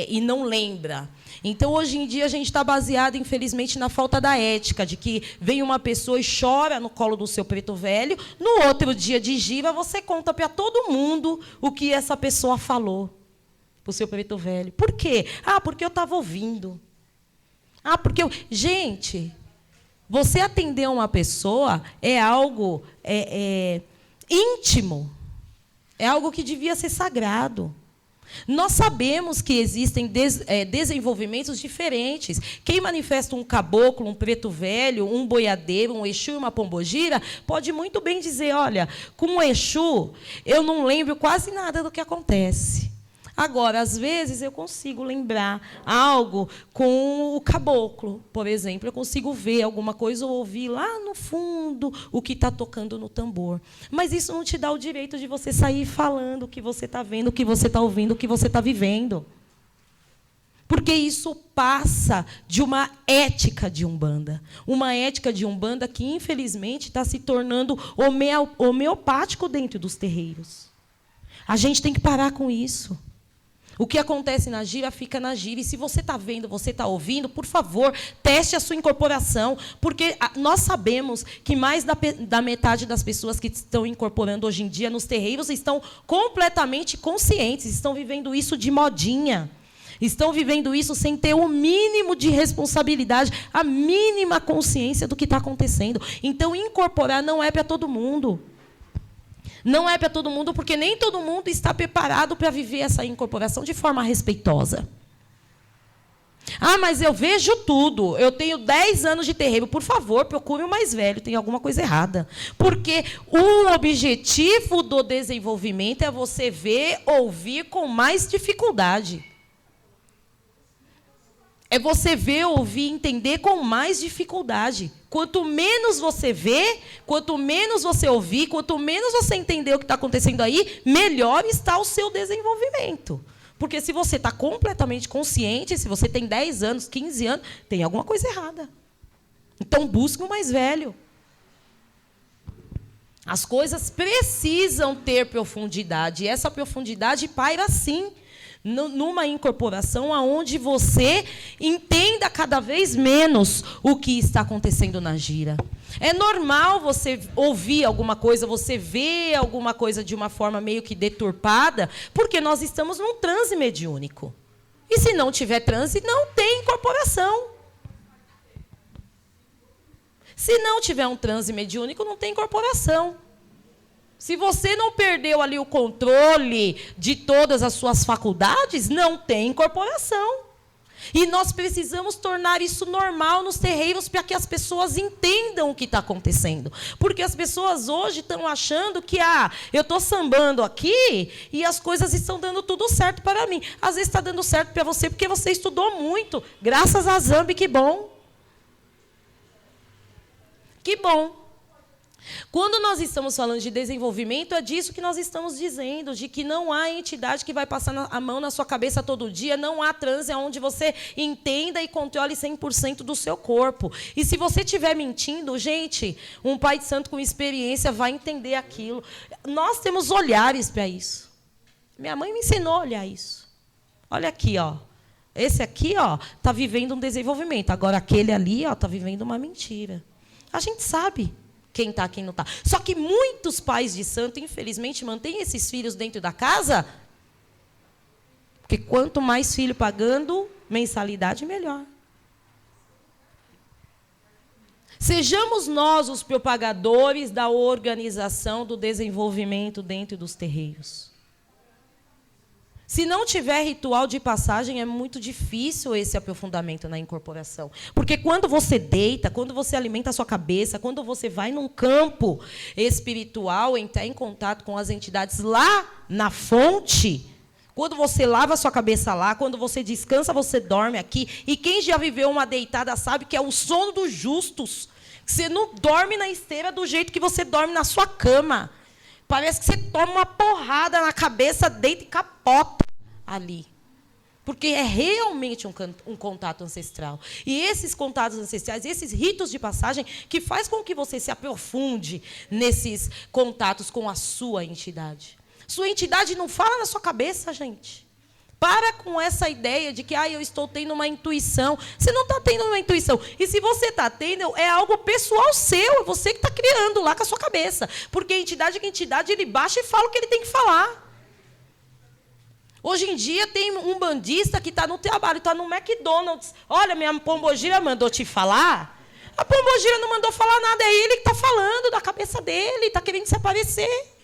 e não lembra. Então, hoje em dia, a gente está baseado, infelizmente, na falta da ética, de que vem uma pessoa e chora no colo do seu preto velho, no outro dia de gira, você conta para todo mundo o que essa pessoa falou para o seu preto velho. Por quê? Ah, porque eu estava ouvindo. Ah, porque gente, você atender uma pessoa é algo íntimo, é algo que devia ser sagrado. Nós sabemos que existem desenvolvimentos diferentes. Quem manifesta um caboclo, um preto velho, um boiadeiro, um Exu e uma pombogira, pode muito bem dizer, olha, com o Exu, eu não lembro quase nada do que acontece. Agora, às vezes, eu consigo lembrar algo com o caboclo, por exemplo. Eu consigo ver alguma coisa ou ouvir lá no fundo o que está tocando no tambor. Mas isso não te dá o direito de você sair falando o que você está vendo, o que você está ouvindo, o que você está vivendo. Porque isso passa de uma ética de Umbanda. Uma ética de Umbanda que, infelizmente, está se tornando homeopático dentro dos terreiros. A gente tem que parar com isso. O que acontece na gira, fica na gira. E se você está vendo, você está ouvindo, por favor, teste a sua incorporação. Porque nós sabemos que mais da metade das pessoas que estão incorporando hoje em dia nos terreiros estão completamente conscientes, estão vivendo isso de modinha. Estão vivendo isso sem ter o mínimo de responsabilidade, a mínima consciência do que está acontecendo. Então, incorporar não é para todo mundo. Não é para todo mundo, porque nem todo mundo está preparado para viver essa incorporação de forma respeitosa. Ah, mas eu vejo tudo. Eu tenho 10 anos de terreiro. Por favor, procure o mais velho. Tem alguma coisa errada. Porque o objetivo do desenvolvimento é você ver, ouvir com mais dificuldade. É você ver, ouvir, entender com mais dificuldade. Quanto menos você vê, quanto menos você ouvir, quanto menos você entender o que está acontecendo aí, melhor está o seu desenvolvimento. Porque se você está completamente consciente, se você tem 10 anos, 15 anos, tem alguma coisa errada. Então, busque o mais velho. As coisas precisam ter profundidade. E essa profundidade paira, sim, numa incorporação onde você entenda cada vez menos o que está acontecendo na gira. É normal você ouvir alguma coisa, você ver alguma coisa de uma forma meio que deturpada, porque nós estamos num transe mediúnico. E se não tiver transe, não tem incorporação. Se não tiver um transe mediúnico, não tem incorporação. Se você não perdeu ali o controle de todas as suas faculdades, não tem incorporação. E nós precisamos tornar isso normal nos terreiros para que as pessoas entendam o que está acontecendo. Porque as pessoas hoje estão achando que eu estou sambando aqui e as coisas estão dando tudo certo para mim. Às vezes está dando certo para você porque você estudou muito. Graças a Zambi, que bom. Que bom. Quando nós estamos falando de desenvolvimento, é disso que nós estamos dizendo, de que não há entidade que vai passar a mão na sua cabeça todo dia, não há transe onde você entenda e controle 100% do seu corpo. E se você estiver mentindo, gente, um pai de santo com experiência vai entender aquilo. Nós temos olhares para isso. Minha mãe me ensinou a olhar isso. Olha aqui, ó. Esse aqui está vivendo um desenvolvimento. Agora, aquele ali está vivendo uma mentira. A gente sabe quem está, quem não está. Só que muitos pais de santo, infelizmente, mantêm esses filhos dentro da casa, porque quanto mais filho pagando mensalidade, melhor. Sejamos nós os propagadores da organização do desenvolvimento dentro dos terreiros. Se não tiver ritual de passagem, é muito difícil esse aprofundamento na incorporação. Porque quando você deita, quando você alimenta a sua cabeça, quando você vai num campo espiritual, entrar em contato com as entidades lá na fonte, quando você lava a sua cabeça lá, quando você descansa, você dorme aqui. E quem já viveu uma deitada sabe que é o sono dos justos. Você não dorme na esteira do jeito que você dorme na sua cama. Parece que você toma uma porrada na cabeça, deita e capota ali. Porque é realmente um contato ancestral. E esses contatos ancestrais, esses ritos de passagem, que faz com que você se aprofunde nesses contatos com a sua entidade. Sua entidade não fala na sua cabeça, gente. Para com essa ideia de que eu estou tendo uma intuição. Você não está tendo uma intuição. E se você está tendo, é algo pessoal seu. É você que está criando lá com a sua cabeça. Porque entidade que entidade, ele baixa e fala o que ele tem que falar. Hoje em dia tem um bandista que está no trabalho, está no McDonald's. Olha, minha pombogira mandou te falar. A pombogira não mandou falar nada, é ele que está falando da cabeça dele, está querendo se aparecer.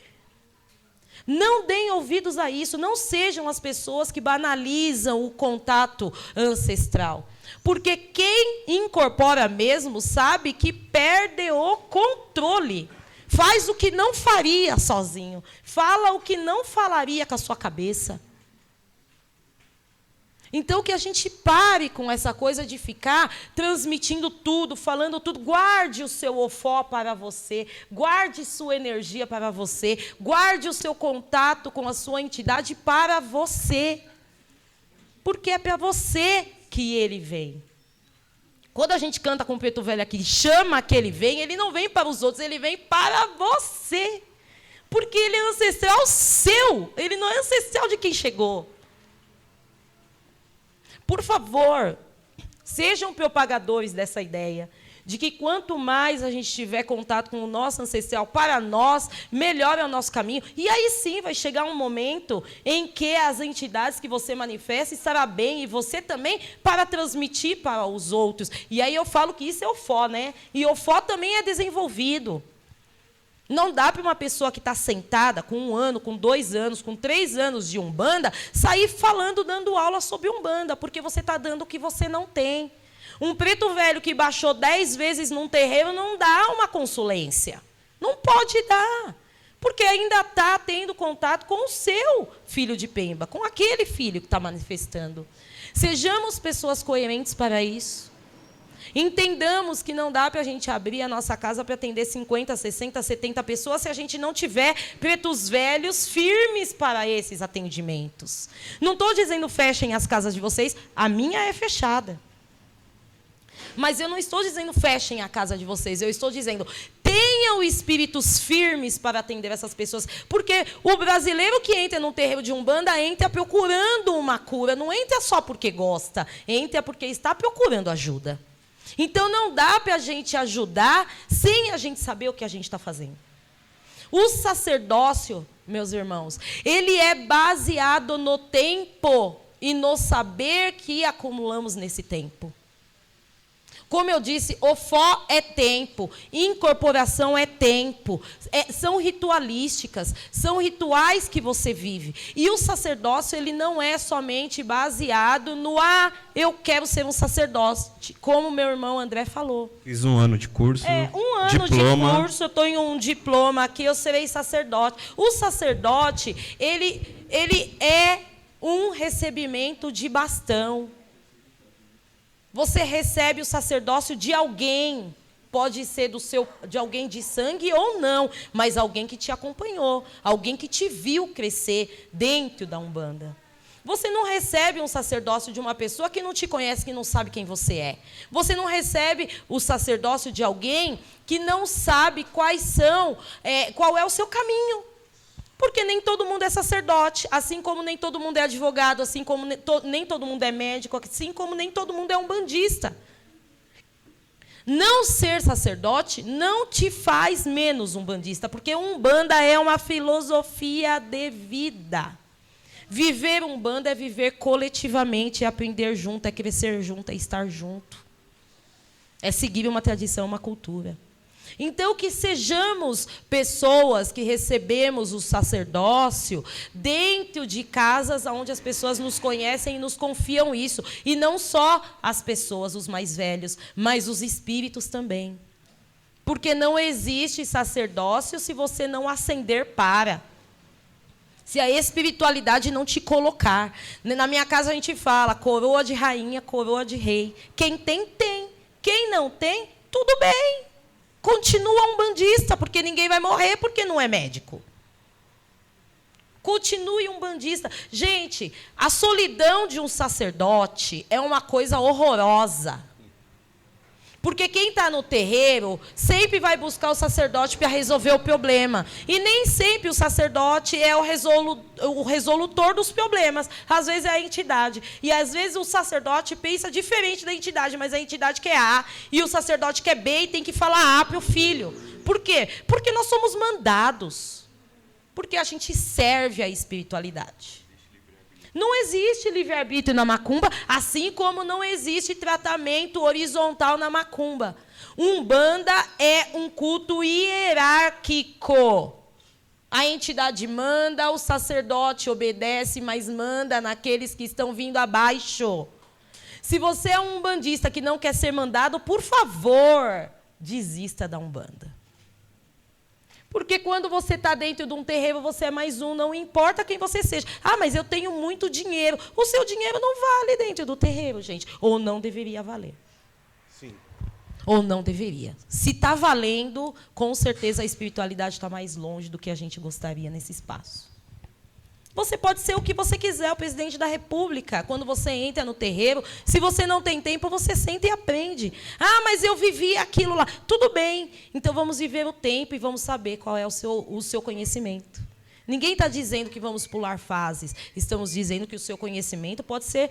Não deem ouvidos a isso, não sejam as pessoas que banalizam o contato ancestral. Porque quem incorpora mesmo sabe que perde o controle. Faz o que não faria sozinho. Fala o que não falaria com a sua cabeça. Então, que a gente pare com essa coisa de ficar transmitindo tudo, falando tudo. Guarde o seu ofó para você, guarde sua energia para você, guarde o seu contato com a sua entidade para você. Porque é para você que ele vem. Quando a gente canta com o preto velho aqui, chama que ele vem, ele não vem para os outros, ele vem para você. Porque ele é ancestral seu, ele não é ancestral de quem chegou. Por favor, sejam propagadores dessa ideia, de que quanto mais a gente tiver contato com o nosso ancestral para nós, melhor é o nosso caminho. E aí sim vai chegar um momento em que as entidades que você manifesta estará bem, e você também, para transmitir para os outros. E aí eu falo que isso é ofó, né? E ofó também é desenvolvido. Não dá para uma pessoa que está sentada com 1 ano, com 2 anos, com 3 anos de Umbanda, sair falando, dando aula sobre Umbanda, porque você está dando o que você não tem. Um preto velho que baixou 10 vezes num terreiro não dá uma consulência. Não pode dar. Porque ainda está tendo contato com o seu filho de Pemba, com aquele filho que está manifestando. Sejamos pessoas coerentes para isso. Entendamos que não dá para a gente abrir a nossa casa para atender 50, 60, 70 pessoas se a gente não tiver pretos velhos firmes para esses atendimentos. Não estou dizendo fechem as casas de vocês, a minha é fechada. Mas eu não estou dizendo fechem a casa de vocês, eu estou dizendo tenham espíritos firmes para atender essas pessoas. Porque o brasileiro que entra num terreiro de Umbanda entra procurando uma cura, não entra só porque gosta, entra porque está procurando ajuda. Então, não dá para a gente ajudar sem a gente saber o que a gente está fazendo. O sacerdócio, meus irmãos, ele é baseado no tempo e no saber que acumulamos nesse tempo. Como eu disse, ofó é tempo, incorporação é tempo, são ritualísticas, são rituais que você vive. E o sacerdócio, ele não é somente baseado no eu quero ser um sacerdote, como meu irmão André falou. Fiz 1 ano de curso, 1 ano diploma. De curso, eu estou em um diploma aqui, eu serei sacerdote. O sacerdote, ele é um recebimento de bastão. Você recebe o sacerdócio de alguém, pode ser de alguém de sangue ou não, mas alguém que te acompanhou, alguém que te viu crescer dentro da Umbanda. Você não recebe um sacerdócio de uma pessoa que não te conhece, que não sabe quem você é. Você não recebe o sacerdócio de alguém que não sabe qual é o seu caminho. Porque nem todo mundo é sacerdote, assim como nem todo mundo é advogado, assim como nem todo mundo é médico, assim como nem todo mundo é umbandista. Não ser sacerdote não te faz menos umbandista, porque Umbanda é uma filosofia de vida. Viver Umbanda é viver coletivamente, é aprender junto, é crescer junto, é estar junto. É seguir uma tradição, uma cultura. Então, que sejamos pessoas que recebemos o sacerdócio dentro de casas onde as pessoas nos conhecem e nos confiam isso. E não só as pessoas, os mais velhos, mas os espíritos também. Porque não existe sacerdócio se você não ascender para. Se a espiritualidade não te colocar. Na minha casa a gente fala coroa de rainha, coroa de rei. Quem tem, tem. Quem não tem, tudo bem. Continua umbandista, porque ninguém vai morrer porque não é médico. Continue umbandista. Gente, a solidão de um sacerdote é uma coisa horrorosa. Porque quem está no terreiro sempre vai buscar o sacerdote para resolver o problema. E nem sempre o sacerdote é o resolutor dos problemas. Às vezes é a entidade. E às vezes o sacerdote pensa diferente da entidade, mas a entidade quer A e o sacerdote quer B e tem que falar A para o filho. Por quê? Porque nós somos mandados. Porque a gente serve a espiritualidade. Não existe livre-arbítrio na macumba, assim como não existe tratamento horizontal na macumba. Umbanda é um culto hierárquico. A entidade manda, o sacerdote obedece, mas manda naqueles que estão vindo abaixo. Se você é um umbandista que não quer ser mandado, por favor, desista da Umbanda. Porque quando você está dentro de um terreiro, você é mais um, não importa quem você seja. Ah, mas eu tenho muito dinheiro. O seu dinheiro não vale dentro do terreiro, gente. Ou não deveria valer. Sim. Ou não deveria. Se está valendo, com certeza a espiritualidade está mais longe do que a gente gostaria nesse espaço. Você pode ser o que você quiser, o presidente da República. Quando você entra no terreiro, se você não tem tempo, você senta e aprende. Ah, mas eu vivi aquilo lá. Tudo bem. Então, vamos viver o tempo e vamos saber qual é o seu conhecimento. Ninguém está dizendo que vamos pular fases. Estamos dizendo que o seu conhecimento pode ser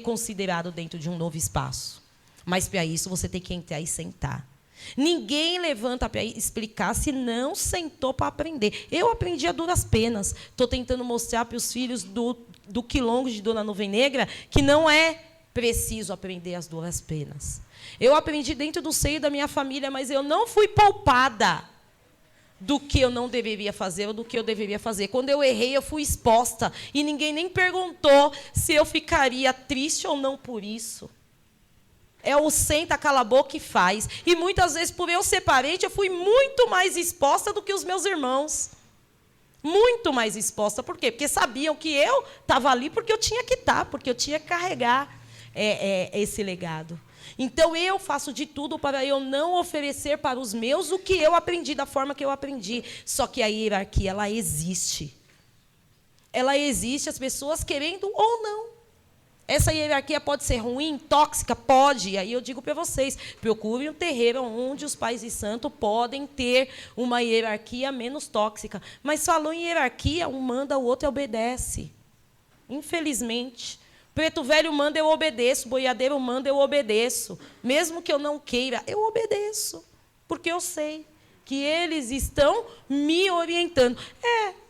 considerado dentro de um novo espaço. Mas, para isso, você tem que entrar e sentar. Ninguém levanta para explicar se não sentou para aprender. Eu aprendi a duras penas. Estou tentando mostrar para os filhos do Quilombo de Dona Nuvem Negra que não é preciso aprender as duras penas. Eu aprendi dentro do seio da minha família, mas eu não fui poupada do que eu não deveria fazer ou do que eu deveria fazer. Quando eu errei, eu fui exposta. E ninguém nem perguntou se eu ficaria triste ou não por isso. É o senta, cala a boca e faz. E muitas vezes, por eu ser parente, eu fui muito mais exposta do que os meus irmãos. Muito mais exposta. Por quê? Porque sabiam que eu estava ali porque eu tinha que estar, porque eu tinha que carregar esse legado. Então, eu faço de tudo para eu não oferecer para os meus o que eu aprendi da forma que eu aprendi. Só que a hierarquia, ela existe. Ela existe, as pessoas querendo ou não. Essa hierarquia pode ser ruim, tóxica? Pode. E aí eu digo para vocês, procurem um terreiro onde os pais de santo podem ter uma hierarquia menos tóxica. Mas falou em hierarquia, um manda, o outro obedece. Infelizmente. Preto velho manda, eu obedeço. Boiadeiro manda, eu obedeço. Mesmo que eu não queira, eu obedeço. Porque eu sei que eles estão me orientando.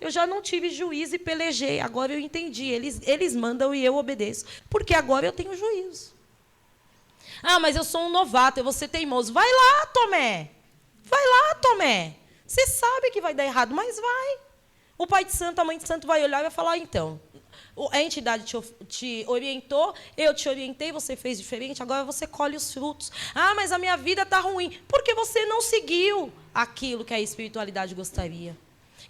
Eu já não tive juízo e pelejei, agora eu entendi. Eles mandam e eu obedeço, porque agora eu tenho juízo. Ah, mas eu sou um novato, eu vou ser teimoso. Vai lá, Tomé. Vai lá, Tomé. Você sabe que vai dar errado, mas vai. O pai de santo, a mãe de santo vai olhar e vai falar, então, a entidade te orientou, eu te orientei, você fez diferente, agora você colhe os frutos. Ah, mas a minha vida está ruim. Porque você não seguiu aquilo que a espiritualidade gostaria.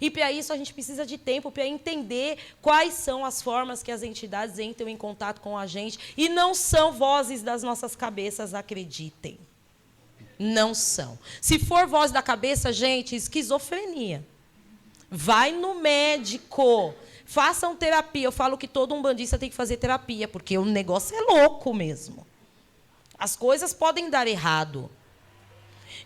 E, para isso, a gente precisa de tempo para entender quais são as formas que as entidades entram em contato com a gente. E não são vozes das nossas cabeças, acreditem. Não são. Se for voz da cabeça, gente, esquizofrenia. Vai no médico. Façam terapia. Eu falo que todo umbandista tem que fazer terapia, porque o negócio é louco mesmo. As coisas podem dar errado.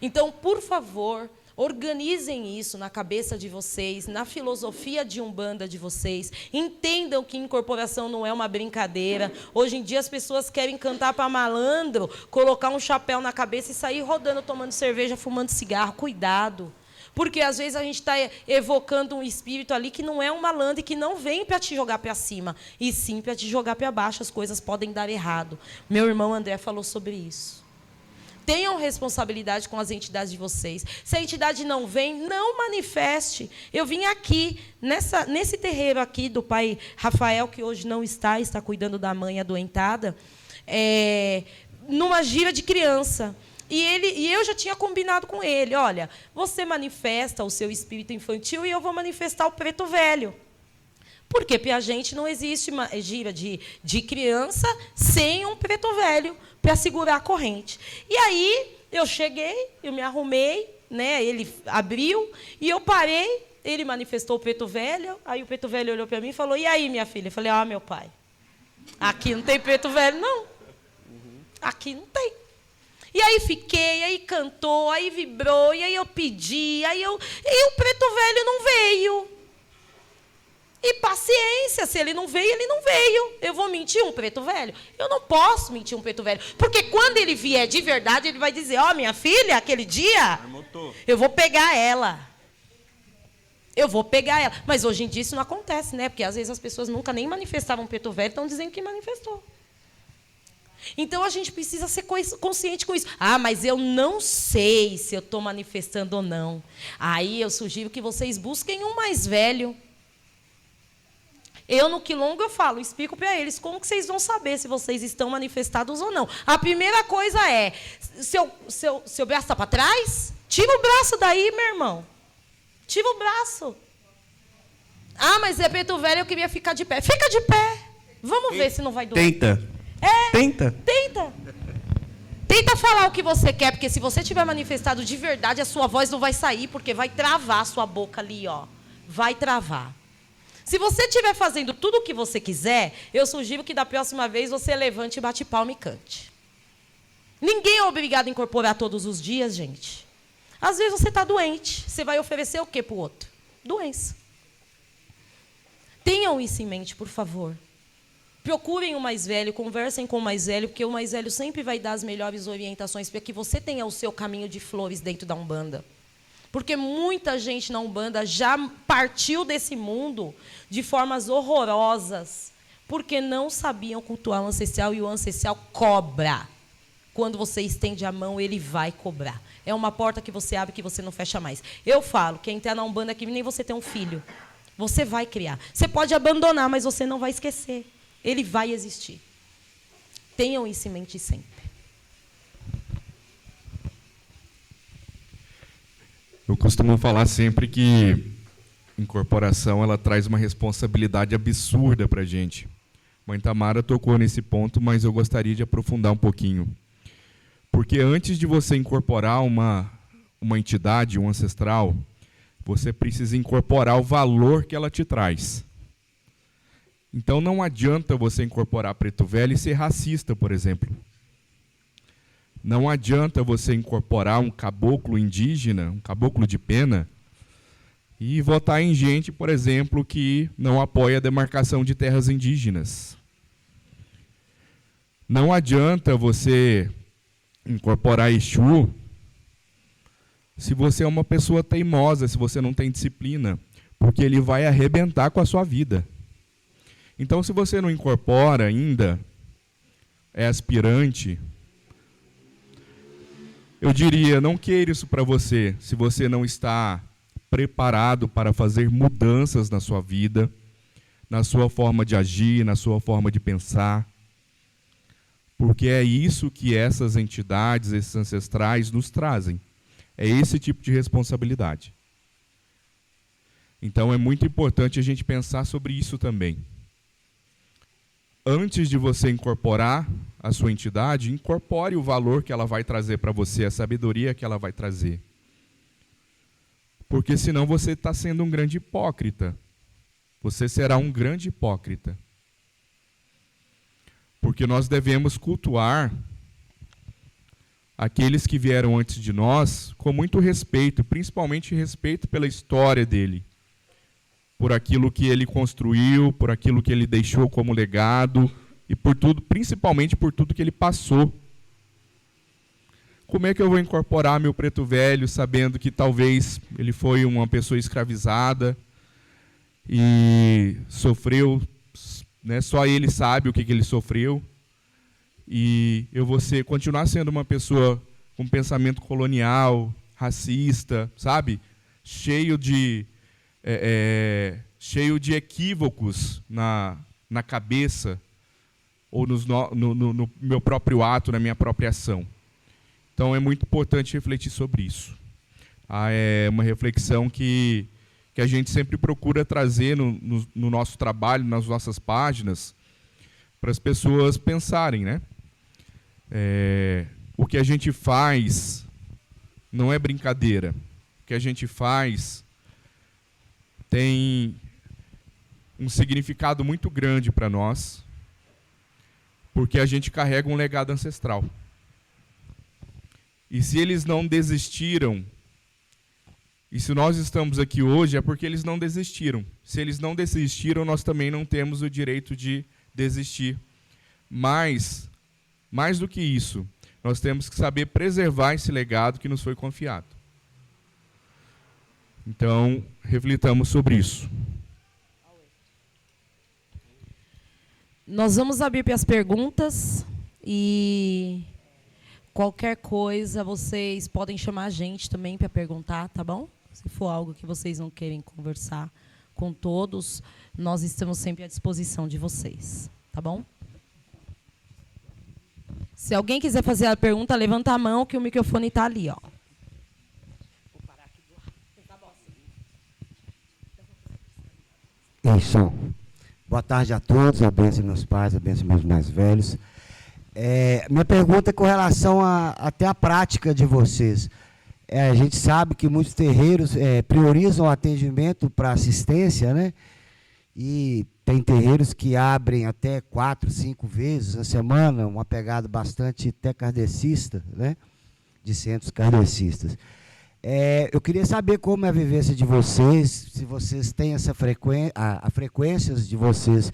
Então, por favor, Organizem isso na cabeça de vocês, na filosofia de Umbanda de vocês. Entendam que incorporação não é uma brincadeira. Hoje em dia as pessoas querem cantar para malandro, colocar um chapéu na cabeça e sair rodando, tomando cerveja, fumando cigarro. Cuidado. Porque, às vezes, a gente está evocando um espírito ali que não é um malandro e que não vem para te jogar para cima, e sim para te jogar para baixo. As coisas podem dar errado. Meu irmão André falou sobre isso. Tenham responsabilidade com as entidades de vocês. Se a entidade não vem, não manifeste. Eu vim aqui, nesse terreiro aqui do pai Rafael, que hoje não está cuidando da mãe adoentada, numa gira de criança. E eu já tinha combinado com ele, olha, você manifesta o seu espírito infantil e eu vou manifestar o preto velho. Porque para a gente não existe uma gira de criança sem um preto velho para segurar a corrente. E aí eu cheguei, eu me arrumei, né? Ele abriu e eu parei, ele manifestou o preto velho, aí o preto velho olhou para mim e falou, e aí, minha filha? Eu falei, meu pai, aqui não tem preto velho, não. Aqui não tem. E aí fiquei, aí cantou, aí vibrou, e aí eu pedi, e o preto velho não veio. E paciência, se ele não veio, ele não veio. Eu vou mentir um preto velho? Eu não posso mentir um preto velho. Porque quando ele vier de verdade, ele vai dizer, minha filha, aquele dia, eu vou pegar ela. Eu vou pegar ela. Mas hoje em dia isso não acontece, né? Porque às vezes as pessoas nunca nem manifestavam um preto velho, estão dizendo que manifestou. Então a gente precisa ser consciente com isso. Mas eu não sei se eu estou manifestando ou não. Aí eu sugiro que vocês busquem um mais velho. Eu, no Quilombo, eu explico para eles como que vocês vão saber se vocês estão manifestados ou não. A primeira coisa é, seu braço está para trás? Tira o braço daí, meu irmão. Tira o braço. Mas é preto velho, eu queria ficar de pé. Fica de pé. Vamos ver se não vai doer. Tenta. Tenta. Tenta falar o que você quer, porque se você tiver manifestado de verdade, a sua voz não vai sair, porque vai travar a sua boca ali, Vai travar. Se você estiver fazendo tudo o que você quiser, eu sugiro que da próxima vez você levante, bate palma e cante. Ninguém é obrigado a incorporar todos os dias, gente. Às vezes você está doente. Você vai oferecer o quê para o outro? Doença. Tenham isso em mente, por favor. Procurem o mais velho, conversem com o mais velho, porque o mais velho sempre vai dar as melhores orientações para que você tenha o seu caminho de flores dentro da Umbanda. Porque muita gente na Umbanda já partiu desse mundo de formas horrorosas, porque não sabiam cultuar o ancestral, e o ancestral cobra. Quando você estende a mão, ele vai cobrar. É uma porta que você abre que você não fecha mais. Eu falo que entrar na Umbanda é que nem você ter um filho. Você vai criar. Você pode abandonar, mas você não vai esquecer. Ele vai existir. Tenham isso em mente sempre. Eu costumo falar sempre que incorporação ela traz uma responsabilidade absurda para a gente. Mãe Tamara tocou nesse ponto, mas eu gostaria de aprofundar um pouquinho. Porque antes de você incorporar uma entidade, um ancestral, você precisa incorporar o valor que ela te traz. Então não adianta você incorporar preto velho e ser racista, por exemplo. Não adianta você incorporar um caboclo indígena, um caboclo de pena, e votar em gente, por exemplo, que não apoia a demarcação de terras indígenas. Não adianta você incorporar Exu se você é uma pessoa teimosa, se você não tem disciplina, porque ele vai arrebentar com a sua vida. Então, se você não incorpora ainda, é aspirante, eu diria, não queira isso para você, se você não está preparado para fazer mudanças na sua vida, na sua forma de agir, na sua forma de pensar. Porque é isso que essas entidades, esses ancestrais nos trazem. É esse tipo de responsabilidade. Então é muito importante a gente pensar sobre isso também. Antes de você incorporar a sua entidade, incorpore o valor que ela vai trazer para você, a sabedoria que ela vai trazer. Porque senão você está sendo um grande hipócrita. Você será um grande hipócrita. Porque nós devemos cultuar aqueles que vieram antes de nós com muito respeito, principalmente respeito pela história dele, por aquilo que ele construiu, por aquilo que ele deixou como legado e por tudo, principalmente por tudo que ele passou. Como é que eu vou incorporar meu preto velho sabendo que talvez ele foi uma pessoa escravizada e sofreu, né, só ele sabe o que ele sofreu, e eu vou continuar sendo uma pessoa com pensamento colonial, racista, sabe? Cheio de equívocos na cabeça ou no meu próprio ato, na minha própria ação. Então, é muito importante refletir sobre isso. É uma reflexão que a gente sempre procura trazer no nosso trabalho, nas nossas páginas, para as pessoas pensarem, né? O que a gente faz não é brincadeira. O que a gente faz tem um significado muito grande para nós, porque a gente carrega um legado ancestral. E se eles não desistiram, e se nós estamos aqui hoje, é porque eles não desistiram. Se eles não desistiram, nós também não temos o direito de desistir. Mas, mais do que isso, nós temos que saber preservar esse legado que nos foi confiado. Então, reflitamos sobre isso. Nós vamos abrir para as perguntas e qualquer coisa vocês podem chamar a gente também para perguntar, tá bom? Se for algo que vocês não querem conversar com todos, nós estamos sempre à disposição de vocês, tá bom? Se alguém quiser fazer a pergunta, levanta a mão que o microfone está ali, ó. Isso. Boa tarde a todos, abençoe meus pais, abençoe meus mais velhos. Minha pergunta é com relação até a prática de vocês. A gente sabe que muitos terreiros priorizam o atendimento para assistência, né? E tem terreiros que abrem até 4, 5 vezes na semana, uma pegada bastante até kardecista, né? De centros kardecistas. Eu queria saber como é a vivência de vocês, se vocês têm essa frequências de vocês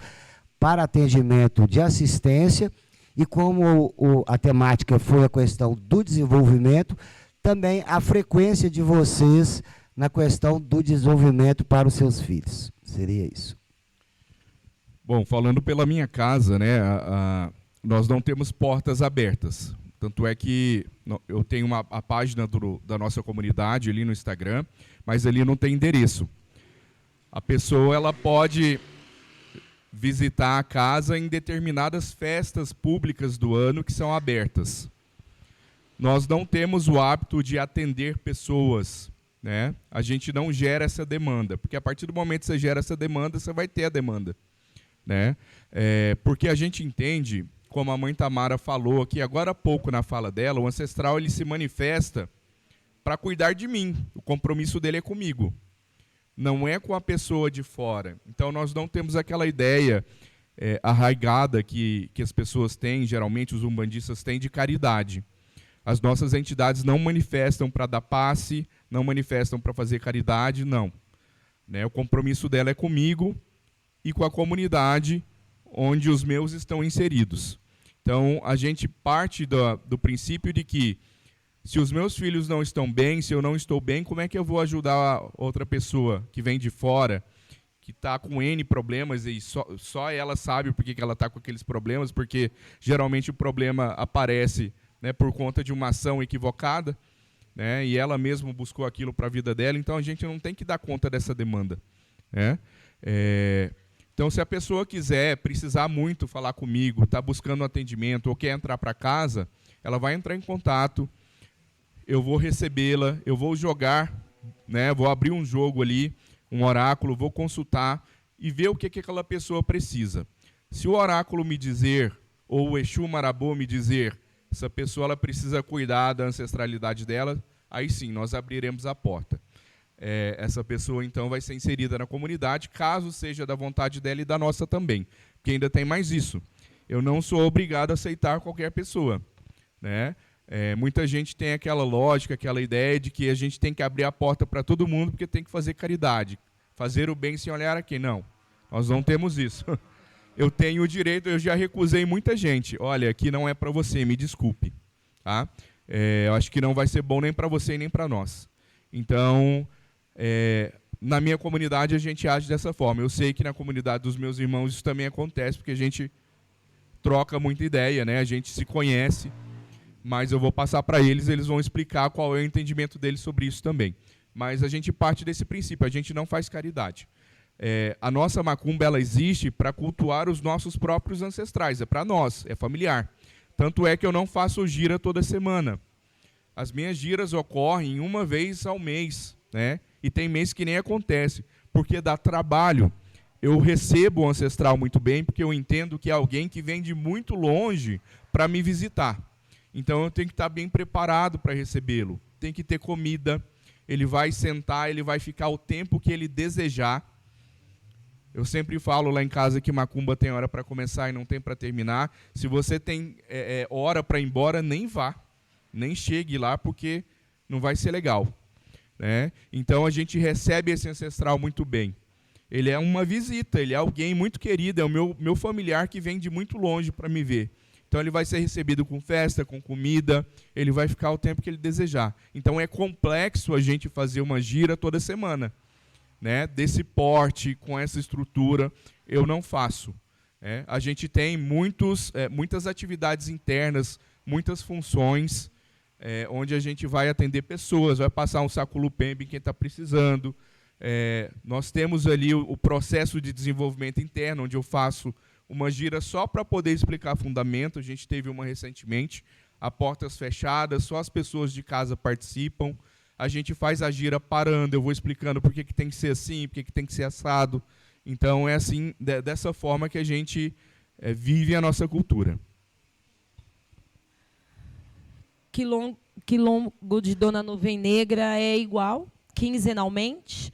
para atendimento de assistência, e como a temática foi a questão do desenvolvimento, também a frequência de vocês na questão do desenvolvimento para os seus filhos. Seria isso. Bom, falando pela minha casa, né, nós não temos portas abertas. Tanto é que eu tenho a página da nossa comunidade ali no Instagram, mas ali não tem endereço. A pessoa ela pode visitar a casa em determinadas festas públicas do ano que são abertas. Nós não temos o hábito de atender pessoas, né? A gente não gera essa demanda, porque a partir do momento que você gera essa demanda, você vai ter a demanda, né? Porque a gente entende, como a mãe Tamara falou aqui agora há pouco na fala dela, o ancestral ele se manifesta para cuidar de mim. O compromisso dele é comigo, não é com a pessoa de fora. Então, nós não temos aquela ideia arraigada que as pessoas têm, geralmente os umbandistas têm, de caridade. As nossas entidades não manifestam para dar passe, não manifestam para fazer caridade, não. Né? O compromisso dela é comigo e com a comunidade onde os meus estão inseridos. Então, a gente parte do princípio de que, se os meus filhos não estão bem, se eu não estou bem, como é que eu vou ajudar outra pessoa que vem de fora, que está com N problemas, e só ela sabe por que ela está com aqueles problemas, porque geralmente o problema aparece, né, por conta de uma ação equivocada, né, e ela mesma buscou aquilo para a vida dela, então a gente não tem que dar conta dessa demanda, né? Então, se a pessoa precisar muito falar comigo, está buscando um atendimento ou quer entrar para casa, ela vai entrar em contato, eu vou recebê-la, eu vou jogar, né, vou abrir um jogo ali, um oráculo, vou consultar e ver o que aquela pessoa precisa. Se o oráculo me dizer, ou o Exu Marabô me dizer, essa pessoa ela precisa cuidar da ancestralidade dela, aí sim, nós abriremos a porta. Essa pessoa, então, vai ser inserida na comunidade, caso seja da vontade dela e da nossa também. Porque ainda tem mais isso. Eu não sou obrigado a aceitar qualquer pessoa, né? Muita gente tem aquela lógica, aquela ideia de que a gente tem que abrir a porta para todo mundo porque tem que fazer caridade, fazer o bem sem olhar a quem. Não, nós não temos isso. Eu tenho o direito, eu já recusei muita gente. Olha, aqui não é para você, me desculpe. Tá? Eu acho que não vai ser bom nem para você e nem para nós. Então, na minha comunidade a gente age dessa forma. Eu sei que na comunidade dos meus irmãos isso também acontece, porque a gente troca muita ideia, né? A gente se conhece. Mas eu vou passar para eles, eles vão explicar qual é o entendimento deles sobre isso também. Mas a gente parte desse princípio, a gente não faz caridade. A nossa macumba ela existe para cultuar os nossos próprios ancestrais, é para nós, é familiar. Tanto é que eu não faço gira toda semana. As minhas giras ocorrem uma vez ao mês, né? E tem mês que nem acontece, porque dá trabalho. Eu recebo o ancestral muito bem, porque eu entendo que é alguém que vem de muito longe para me visitar. Então eu tenho que estar bem preparado para recebê-lo. Tem que ter comida, ele vai sentar, ele vai ficar o tempo que ele desejar. Eu sempre falo lá em casa que macumba tem hora para começar e não tem para terminar. Se você tem hora para ir embora, nem vá. Nem chegue lá, porque não vai ser legal. Né? Então a gente recebe esse ancestral muito bem. Ele é uma visita, ele é alguém muito querido, é o meu familiar que vem de muito longe para me ver. Então ele vai ser recebido com festa, com comida, ele vai ficar o tempo que ele desejar. Então é complexo a gente fazer uma gira toda semana. Né? Desse porte, com essa estrutura, eu não faço. A gente tem muitas atividades internas, muitas funções, onde a gente vai atender pessoas, vai passar um saco lupembe em quem está precisando. Nós temos ali o processo de desenvolvimento interno, onde eu faço uma gira só para poder explicar fundamento. A gente teve uma recentemente, a portas fechadas, só as pessoas de casa participam. A gente faz a gira parando, eu vou explicando por que tem que ser assim, por que tem que ser assado. Então, é assim, dessa forma que a gente vive a nossa cultura. Quilombo de Dona Nuvem Negra é igual, quinzenalmente.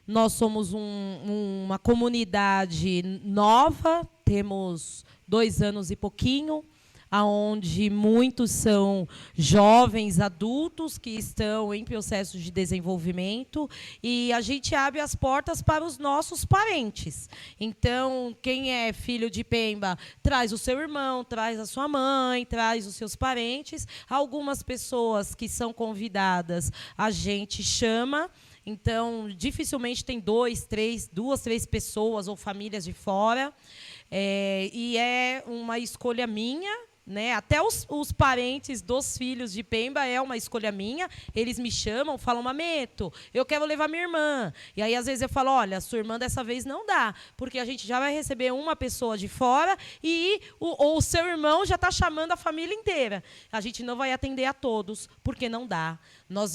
Nós somos uma comunidade nova, temos 2 anos e pouquinho, onde muitos são jovens adultos que estão em processo de desenvolvimento, e a gente abre as portas para os nossos parentes. Então, quem é filho de Pemba, traz o seu irmão, traz a sua mãe, traz os seus parentes. Algumas pessoas que são convidadas, a gente chama. Então, dificilmente tem 2, 3 pessoas ou famílias de fora. E é uma escolha minha. Né? Até os parentes dos filhos de Pemba é uma escolha minha. Eles me chamam, falam: Mameto, eu quero levar minha irmã. E aí, às vezes, eu falo: olha, sua irmã dessa vez não dá, porque a gente já vai receber uma pessoa de fora e o seu irmão já está chamando a família inteira. A gente não vai atender a todos, porque não dá. Nós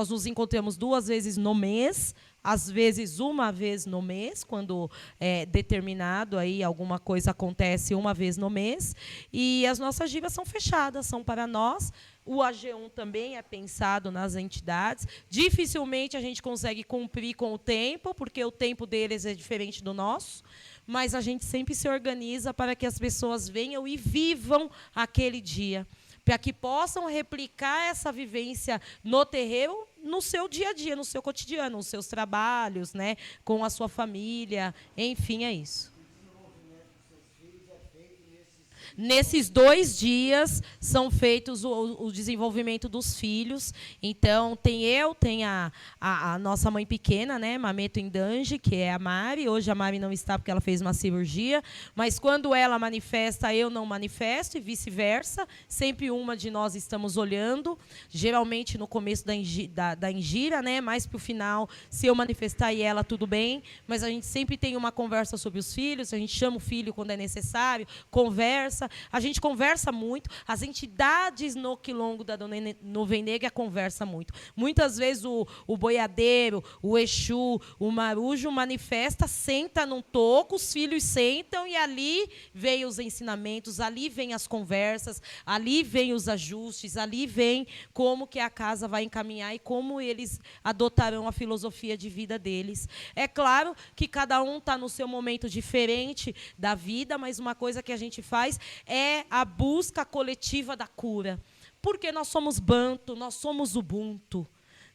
nos encontramos 2 vezes no mês, às vezes 1 vez no mês, quando é determinado, aí alguma coisa acontece 1 vez no mês. E as nossas giras são fechadas, são para nós. O AG1 também é pensado nas entidades. Dificilmente a gente consegue cumprir com o tempo, porque o tempo deles é diferente do nosso. Mas a gente sempre se organiza para que as pessoas venham e vivam aquele dia, para que possam replicar essa vivência no terreiro, no seu dia a dia, no seu cotidiano, nos seus trabalhos, né, com a sua família, enfim, é isso. Nesses 2 dias são feitos o desenvolvimento dos filhos. Então, tem a nossa mãe pequena, né, Mameto Indange, que é a Mari. Hoje a Mari não está porque ela fez uma cirurgia. Mas quando ela manifesta, eu não manifesto, e vice-versa. Sempre uma de nós estamos olhando. Geralmente no começo da engira, né, mais para o final, se eu manifestar e ela, tudo bem. Mas a gente sempre tem uma conversa sobre os filhos. A gente chama o filho quando é necessário, conversa. A gente conversa muito. As entidades no Quilombo da Dona Nuvem Negra conversam muito. Muitas vezes o boiadeiro, o Exu, o marujo manifesta, senta num toco, os filhos sentam e ali vem os ensinamentos, ali vem as conversas, ali vem os ajustes, ali vem como que a casa vai encaminhar e como eles adotarão a filosofia de vida deles. É claro que cada um está no seu momento diferente da vida, mas uma coisa que a gente faz é a busca coletiva da cura. porque nós somos Banto, nós somos Ubuntu.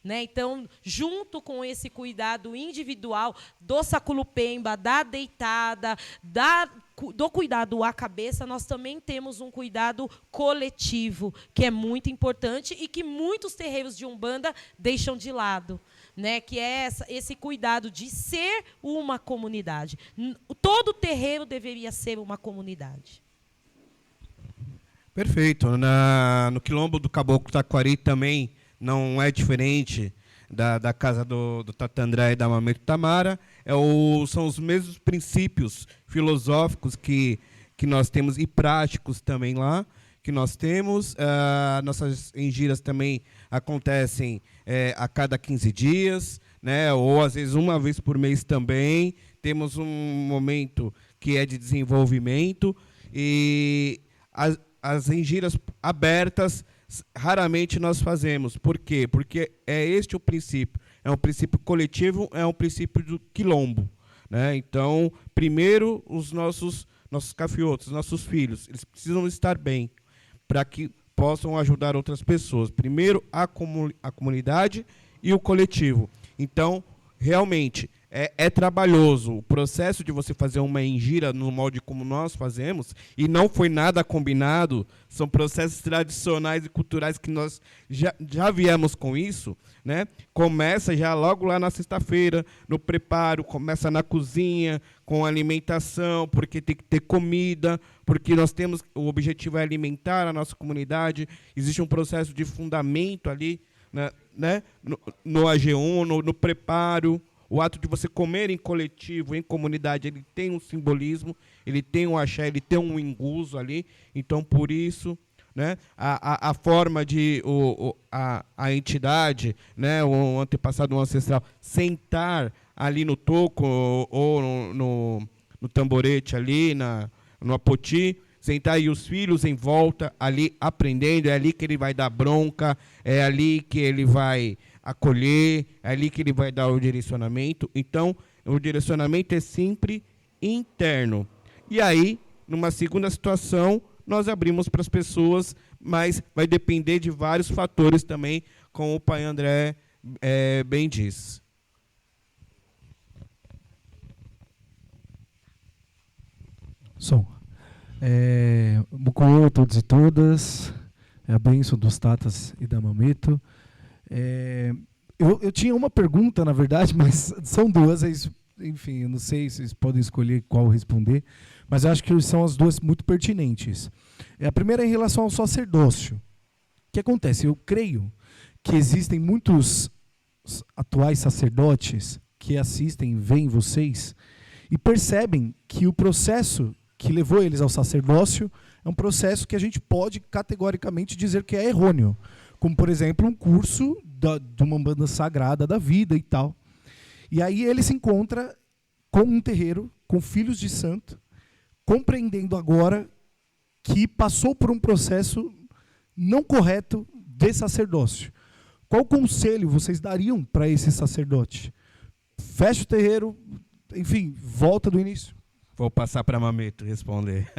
Né? Então, junto com esse cuidado individual do saculupemba, da deitada, do cuidado à cabeça, nós também temos um cuidado coletivo, que é muito importante e que muitos terreiros de Umbanda deixam de lado. Né, que é esse cuidado de ser uma comunidade. Todo terreiro deveria ser uma comunidade. Perfeito. No Quilombo do Caboclo Taquari também não é diferente da casa do Tata André e da Mameto Tamara. São os mesmos princípios filosóficos que nós temos e práticos também lá, que nós temos. Nossas engiras também acontecem a cada 15 dias, né? Ou às vezes uma vez por mês também. Temos um momento que é de desenvolvimento e as engiras abertas raramente nós fazemos. Por quê? Porque é este o princípio. É um princípio coletivo, é um princípio do quilombo, né? Então, primeiro, os nossos cafiotos, nossos filhos, eles precisam estar bem para que possam ajudar outras pessoas. Primeiro, a comunidade e o coletivo. Então, realmente, é trabalhoso. O processo de você fazer uma engira no molde como nós fazemos, e não foi nada combinado, são processos tradicionais e culturais que nós já viemos com isso, né? Começa já logo lá na sexta-feira, no preparo, começa na cozinha, com alimentação, porque tem que ter comida, porque o objetivo é alimentar a nossa comunidade. Existe um processo de fundamento ali, né? No AG1, no preparo. O ato de você comer em coletivo, em comunidade, ele tem um simbolismo, ele tem um axé, ele tem um enguso ali. Então, por isso, né, a forma de a entidade, né, o antepassado, o ancestral, sentar ali no toco ou no tamborete ali, no apoti, sentar e os filhos em volta ali aprendendo. É ali que ele vai dar bronca, é ali que ele vai acolher, é ali que ele vai dar o direcionamento. Então, o direcionamento é sempre interno. E aí, numa segunda situação, nós abrimos para as pessoas, mas vai depender de vários fatores também, como o pai André bem diz. Som. Mucuô, todos e todas, a bênção dos tatas e da Mameto. Eu tinha uma pergunta, na verdade, mas são duas. Enfim, eu não sei se vocês podem escolher qual responder, mas eu acho que são as duas muito pertinentes. A primeira é em relação ao sacerdócio. O que acontece? Eu creio que existem muitos atuais sacerdotes que assistem, veem vocês e percebem que o processo que levou eles ao sacerdócio é um processo que a gente pode categoricamente dizer que é errôneo. Como, por exemplo, um curso de uma Umbanda sagrada da vida e tal. E aí ele se encontra com um terreiro, com filhos de santo, compreendendo agora que passou por um processo não correto de sacerdócio. Qual conselho vocês dariam para esse sacerdote? Fecha o terreiro, enfim, volta do início. Vou passar para a Mameto responder.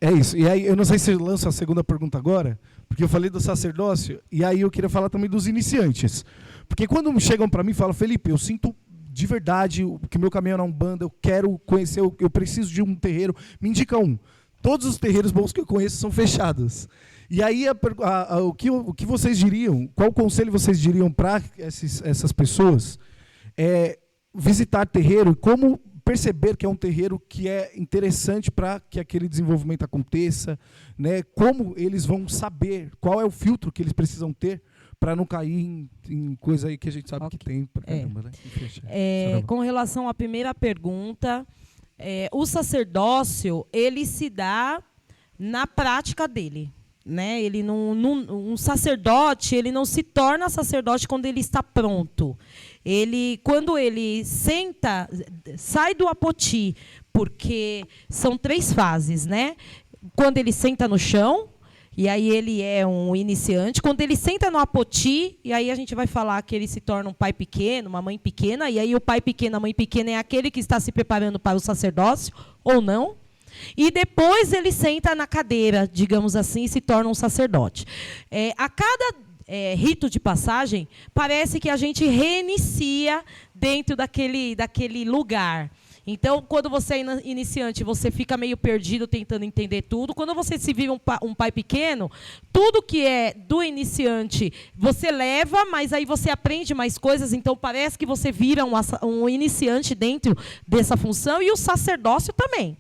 É isso. E aí, eu não sei se eu lanço a segunda pergunta agora, porque eu falei do sacerdócio, e aí eu queria falar também dos iniciantes. Porque quando chegam para mim e falam, Felipe, eu sinto de verdade que meu caminho é na Umbanda, eu quero conhecer, eu preciso de um terreiro, me indica um. Todos os terreiros bons que eu conheço são fechados. E aí, o que vocês diriam, qual conselho vocês diriam para essas pessoas? Visitar terreiro e como perceber que é um terreiro que é interessante para que aquele desenvolvimento aconteça, né? Como eles vão saber, qual é o filtro que eles precisam ter para não cair em coisa aí que a gente sabe que tem pra caramba, né? Com relação à primeira pergunta, o sacerdócio, ele se dá na prática dele. Né? Um sacerdote, ele não se torna sacerdote quando ele está pronto. Quando ele senta, sai do apoti, porque são 3 fases, né? Quando ele senta no chão, e aí ele é um iniciante. Quando ele senta no apoti, e aí a gente vai falar que ele se torna um pai pequeno, uma mãe pequena, e aí o pai pequeno, a mãe pequena é aquele que está se preparando para o sacerdócio, ou não. E depois ele senta na cadeira, digamos assim, e se torna um sacerdote. A cada rito de passagem, parece que a gente reinicia dentro daquele lugar. Então, quando você é iniciante, você fica meio perdido tentando entender tudo. Quando você se vira um pai pequeno, tudo que é do iniciante, você leva, mas aí você aprende mais coisas. Então, parece que você vira um iniciante dentro dessa função, e o sacerdócio também.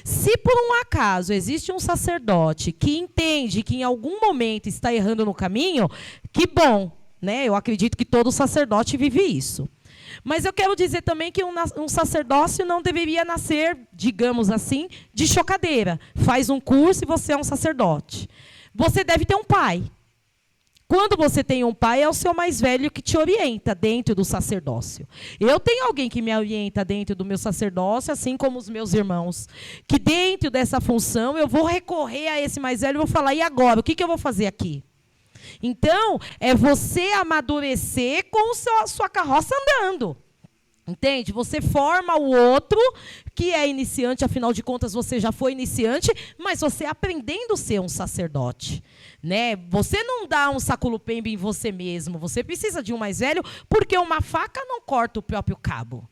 Se, por um acaso, existe um sacerdote que entende que em algum momento está errando no caminho, que bom, né? Eu acredito que todo sacerdote vive isso. Mas eu quero dizer também que um sacerdócio não deveria nascer, digamos assim, de chocadeira. Faz um curso e você é um sacerdote. Você deve ter um pai. Quando você tem um pai, é o seu mais velho que te orienta dentro do sacerdócio. Eu tenho alguém que me orienta dentro do meu sacerdócio, assim como os meus irmãos. Que dentro dessa função, eu vou recorrer a esse mais velho e vou falar, e agora? O que eu vou fazer aqui? Então, é você amadurecer com a sua carroça andando. Entende? Você forma o outro, que é iniciante, afinal de contas, você já foi iniciante, mas você aprendendo a ser um sacerdote. Né? Você não dá um saculupembe em você mesmo, você precisa de um mais velho, porque uma faca não corta o próprio cabo.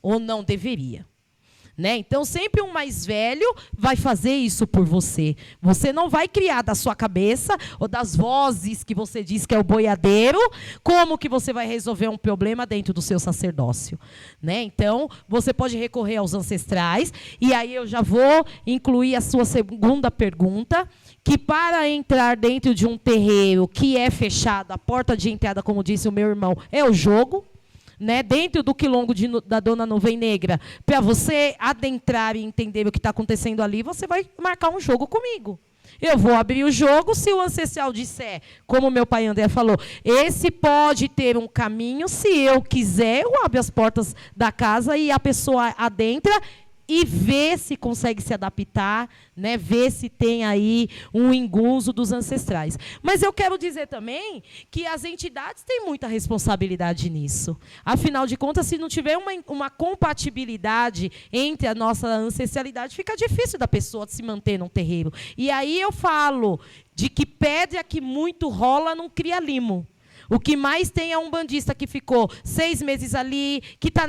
Ou não deveria. Né? Então, sempre um mais velho vai fazer isso por você. Você não vai criar da sua cabeça ou das vozes que você diz que é o boiadeiro, como que você vai resolver um problema dentro do seu sacerdócio. Né? Então, você pode recorrer aos ancestrais, e aí eu já vou incluir a sua segunda pergunta, que para entrar dentro de um terreiro que é fechado, a porta de entrada, como disse o meu irmão, é o jogo. Né, dentro do quilombo da Dona Nuvem Negra, para você adentrar e entender o que está acontecendo ali, você vai marcar um jogo comigo. Eu vou abrir o jogo, se o ancestral disser, como meu pai André falou, esse pode ter um caminho, se eu quiser, eu abro as portas da casa e a pessoa adentra e vê se consegue se adaptar, né? Vê se tem aí um enguso dos ancestrais. Mas eu quero dizer também que as entidades têm muita responsabilidade nisso. Afinal de contas, se não tiver uma compatibilidade entre a nossa ancestralidade, fica difícil da pessoa se manter num terreiro. E aí eu falo de que pedra que muito rola não cria limo. O que mais tem é um umbandista que ficou 6 meses ali, que está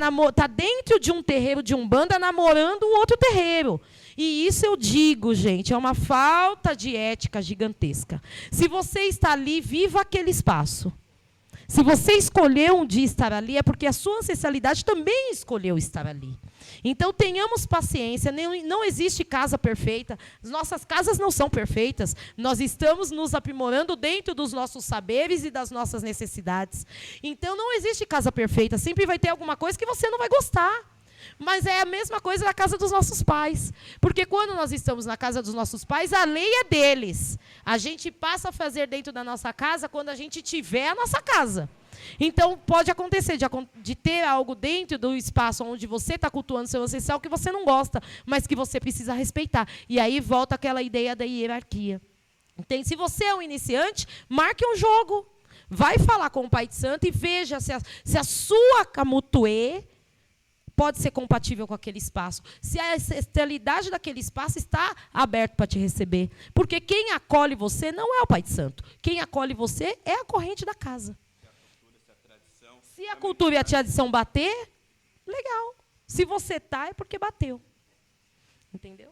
dentro de um terreiro de umbanda namorando o outro terreiro. E isso eu digo, gente, é uma falta de ética gigantesca. Se você está ali, viva aquele espaço. Se você escolheu um dia estar ali, é porque a sua ancestralidade também escolheu estar ali. Então, tenhamos paciência, não existe casa perfeita, as nossas casas não são perfeitas, nós estamos nos aprimorando dentro dos nossos saberes e das nossas necessidades. Então, não existe casa perfeita, sempre vai ter alguma coisa que você não vai gostar. Mas é a mesma coisa na casa dos nossos pais. Porque quando nós estamos na casa dos nossos pais, a lei é deles. A gente passa a fazer dentro da nossa casa quando a gente tiver a nossa casa. Então, pode acontecer de ter algo dentro do espaço onde você está cultuando seu ancestral que você não gosta, mas que você precisa respeitar. E aí volta aquela ideia da hierarquia. Então, se você é um iniciante, marque um jogo. Vai falar com o Pai de Santo e veja se a sua camutuê pode ser compatível com aquele espaço. Se a ancestralidade daquele espaço está aberto para te receber. Porque quem acolhe você não é o Pai de Santo. Quem acolhe você é a corrente da casa. Se a cultura e a tradição bater, legal. Se você está, é porque bateu. Entendeu?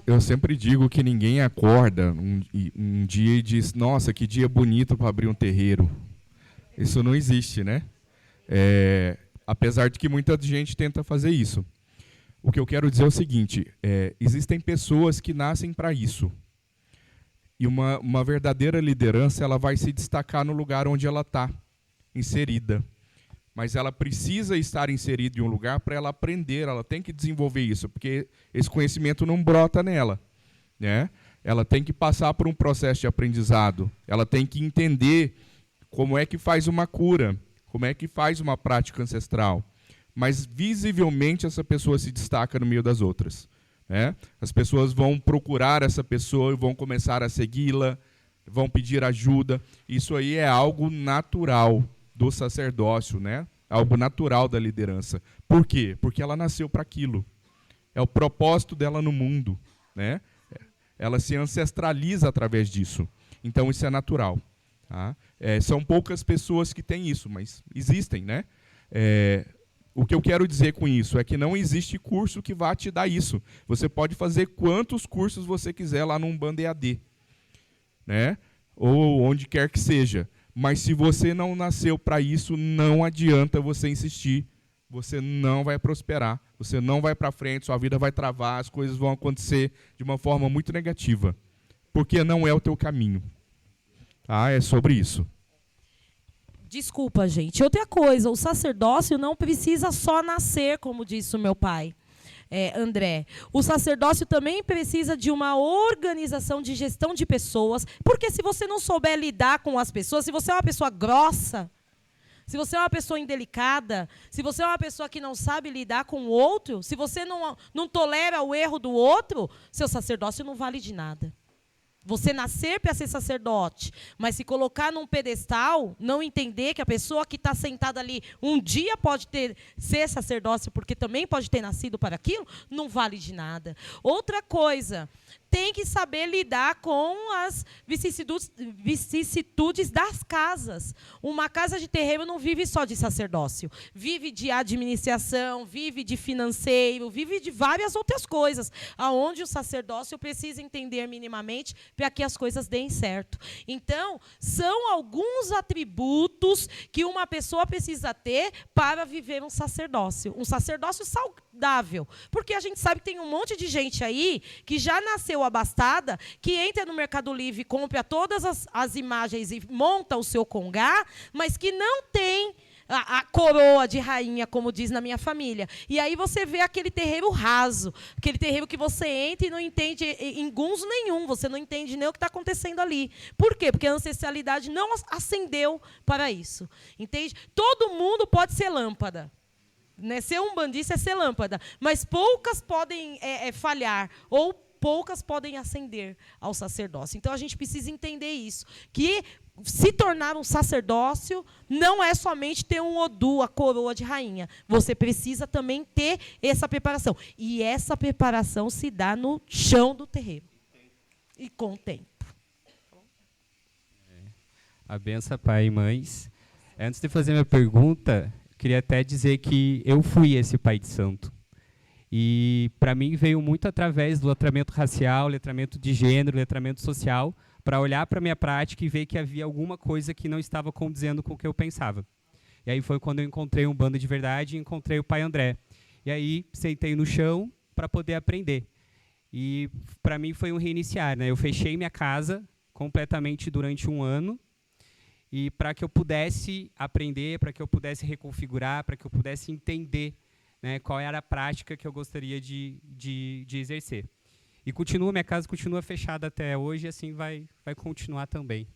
Eu sempre digo que ninguém acorda um dia e diz, nossa, que dia bonito para abrir um terreiro. Isso não existe, né? Apesar de que muita gente tenta fazer isso. O que eu quero dizer é o seguinte, existem pessoas que nascem para isso. E uma verdadeira liderança, ela vai se destacar no lugar onde ela está inserida. Mas ela precisa estar inserida em um lugar para ela aprender, ela tem que desenvolver isso, porque esse conhecimento não brota nela, né? Ela tem que passar por um processo de aprendizado, ela tem que entender como é que faz uma cura, como é que faz uma prática ancestral. Mas, visivelmente, essa pessoa se destaca no meio das outras. Né? As pessoas vão procurar essa pessoa e vão começar a segui-la, vão pedir ajuda. Isso aí é algo natural do sacerdócio, né? Algo natural da liderança. Por quê? Porque ela nasceu para aquilo. É o propósito dela no mundo, né? Ela se ancestraliza através disso. Então, isso é natural. Tá? São poucas pessoas que têm isso, mas existem, né? O que eu quero dizer com isso é que não existe curso que vá te dar isso. Você pode fazer quantos cursos você quiser lá num Umbanda EAD, né? Ou onde quer que seja. Mas se você não nasceu para isso, não adianta você insistir. Você não vai prosperar, você não vai para frente, sua vida vai travar, as coisas vão acontecer de uma forma muito negativa. Porque não é o teu caminho. Ah, é sobre isso. Desculpa, gente. Outra coisa, o sacerdócio não precisa só nascer, como disse o meu pai, André. O sacerdócio também precisa de uma organização de gestão de pessoas, porque se você não souber lidar com as pessoas, se você é uma pessoa grossa, se você é uma pessoa indelicada, se você é uma pessoa que não sabe lidar com o outro, se você não tolera o erro do outro, seu sacerdócio não vale de nada. Você nascer para ser sacerdote, mas se colocar num pedestal, não entender que a pessoa que está sentada ali um dia pode ser sacerdócio, porque também pode ter nascido para aquilo, não vale de nada. Outra coisa, tem que saber lidar com as vicissitudes das casas. Uma casa de terreiro não vive só de sacerdócio. Vive de administração, vive de financeiro, vive de várias outras coisas, aonde o sacerdócio precisa entender minimamente para que as coisas deem certo. Então, são alguns atributos que uma pessoa precisa ter para viver um sacerdócio saudável. Porque a gente sabe que tem um monte de gente aí que já nasceu abastada, que entra no Mercado Livre, compra todas as imagens e monta o seu congá, mas que não tem a coroa de rainha, como diz na minha família. E aí você vê aquele terreiro raso, aquele terreiro que você entra e não entende engunzo nenhum, você não entende nem o que está acontecendo ali. Por quê? Porque a ancestralidade não ascendeu para isso. Entende? Todo mundo pode ser lâmpada. Né? Ser umbandista é ser lâmpada, mas poucas podem falhar, ou poucas podem ascender ao sacerdócio. Então, a gente precisa entender isso, que se tornar um sacerdócio não é somente ter um Odu, a coroa de rainha. Você precisa também ter essa preparação. E essa preparação se dá no chão do terreiro. E com o tempo. A benção, pai e mães. Antes de fazer minha pergunta, queria até dizer que eu fui esse pai de santo. E, para mim, veio muito através do letramento racial, letramento de gênero, letramento social, para olhar para a minha prática e ver que havia alguma coisa que não estava condizendo com o que eu pensava. E aí foi quando eu encontrei um Umbanda de verdade e encontrei o pai André. E aí sentei no chão para poder aprender. E, para mim, foi um reiniciar, né? Eu fechei minha casa completamente durante um ano, e para que eu pudesse aprender, para que eu pudesse reconfigurar, para que eu pudesse entender, né, qual era a prática que eu gostaria de exercer. E minha casa continua fechada até hoje, e assim vai continuar também.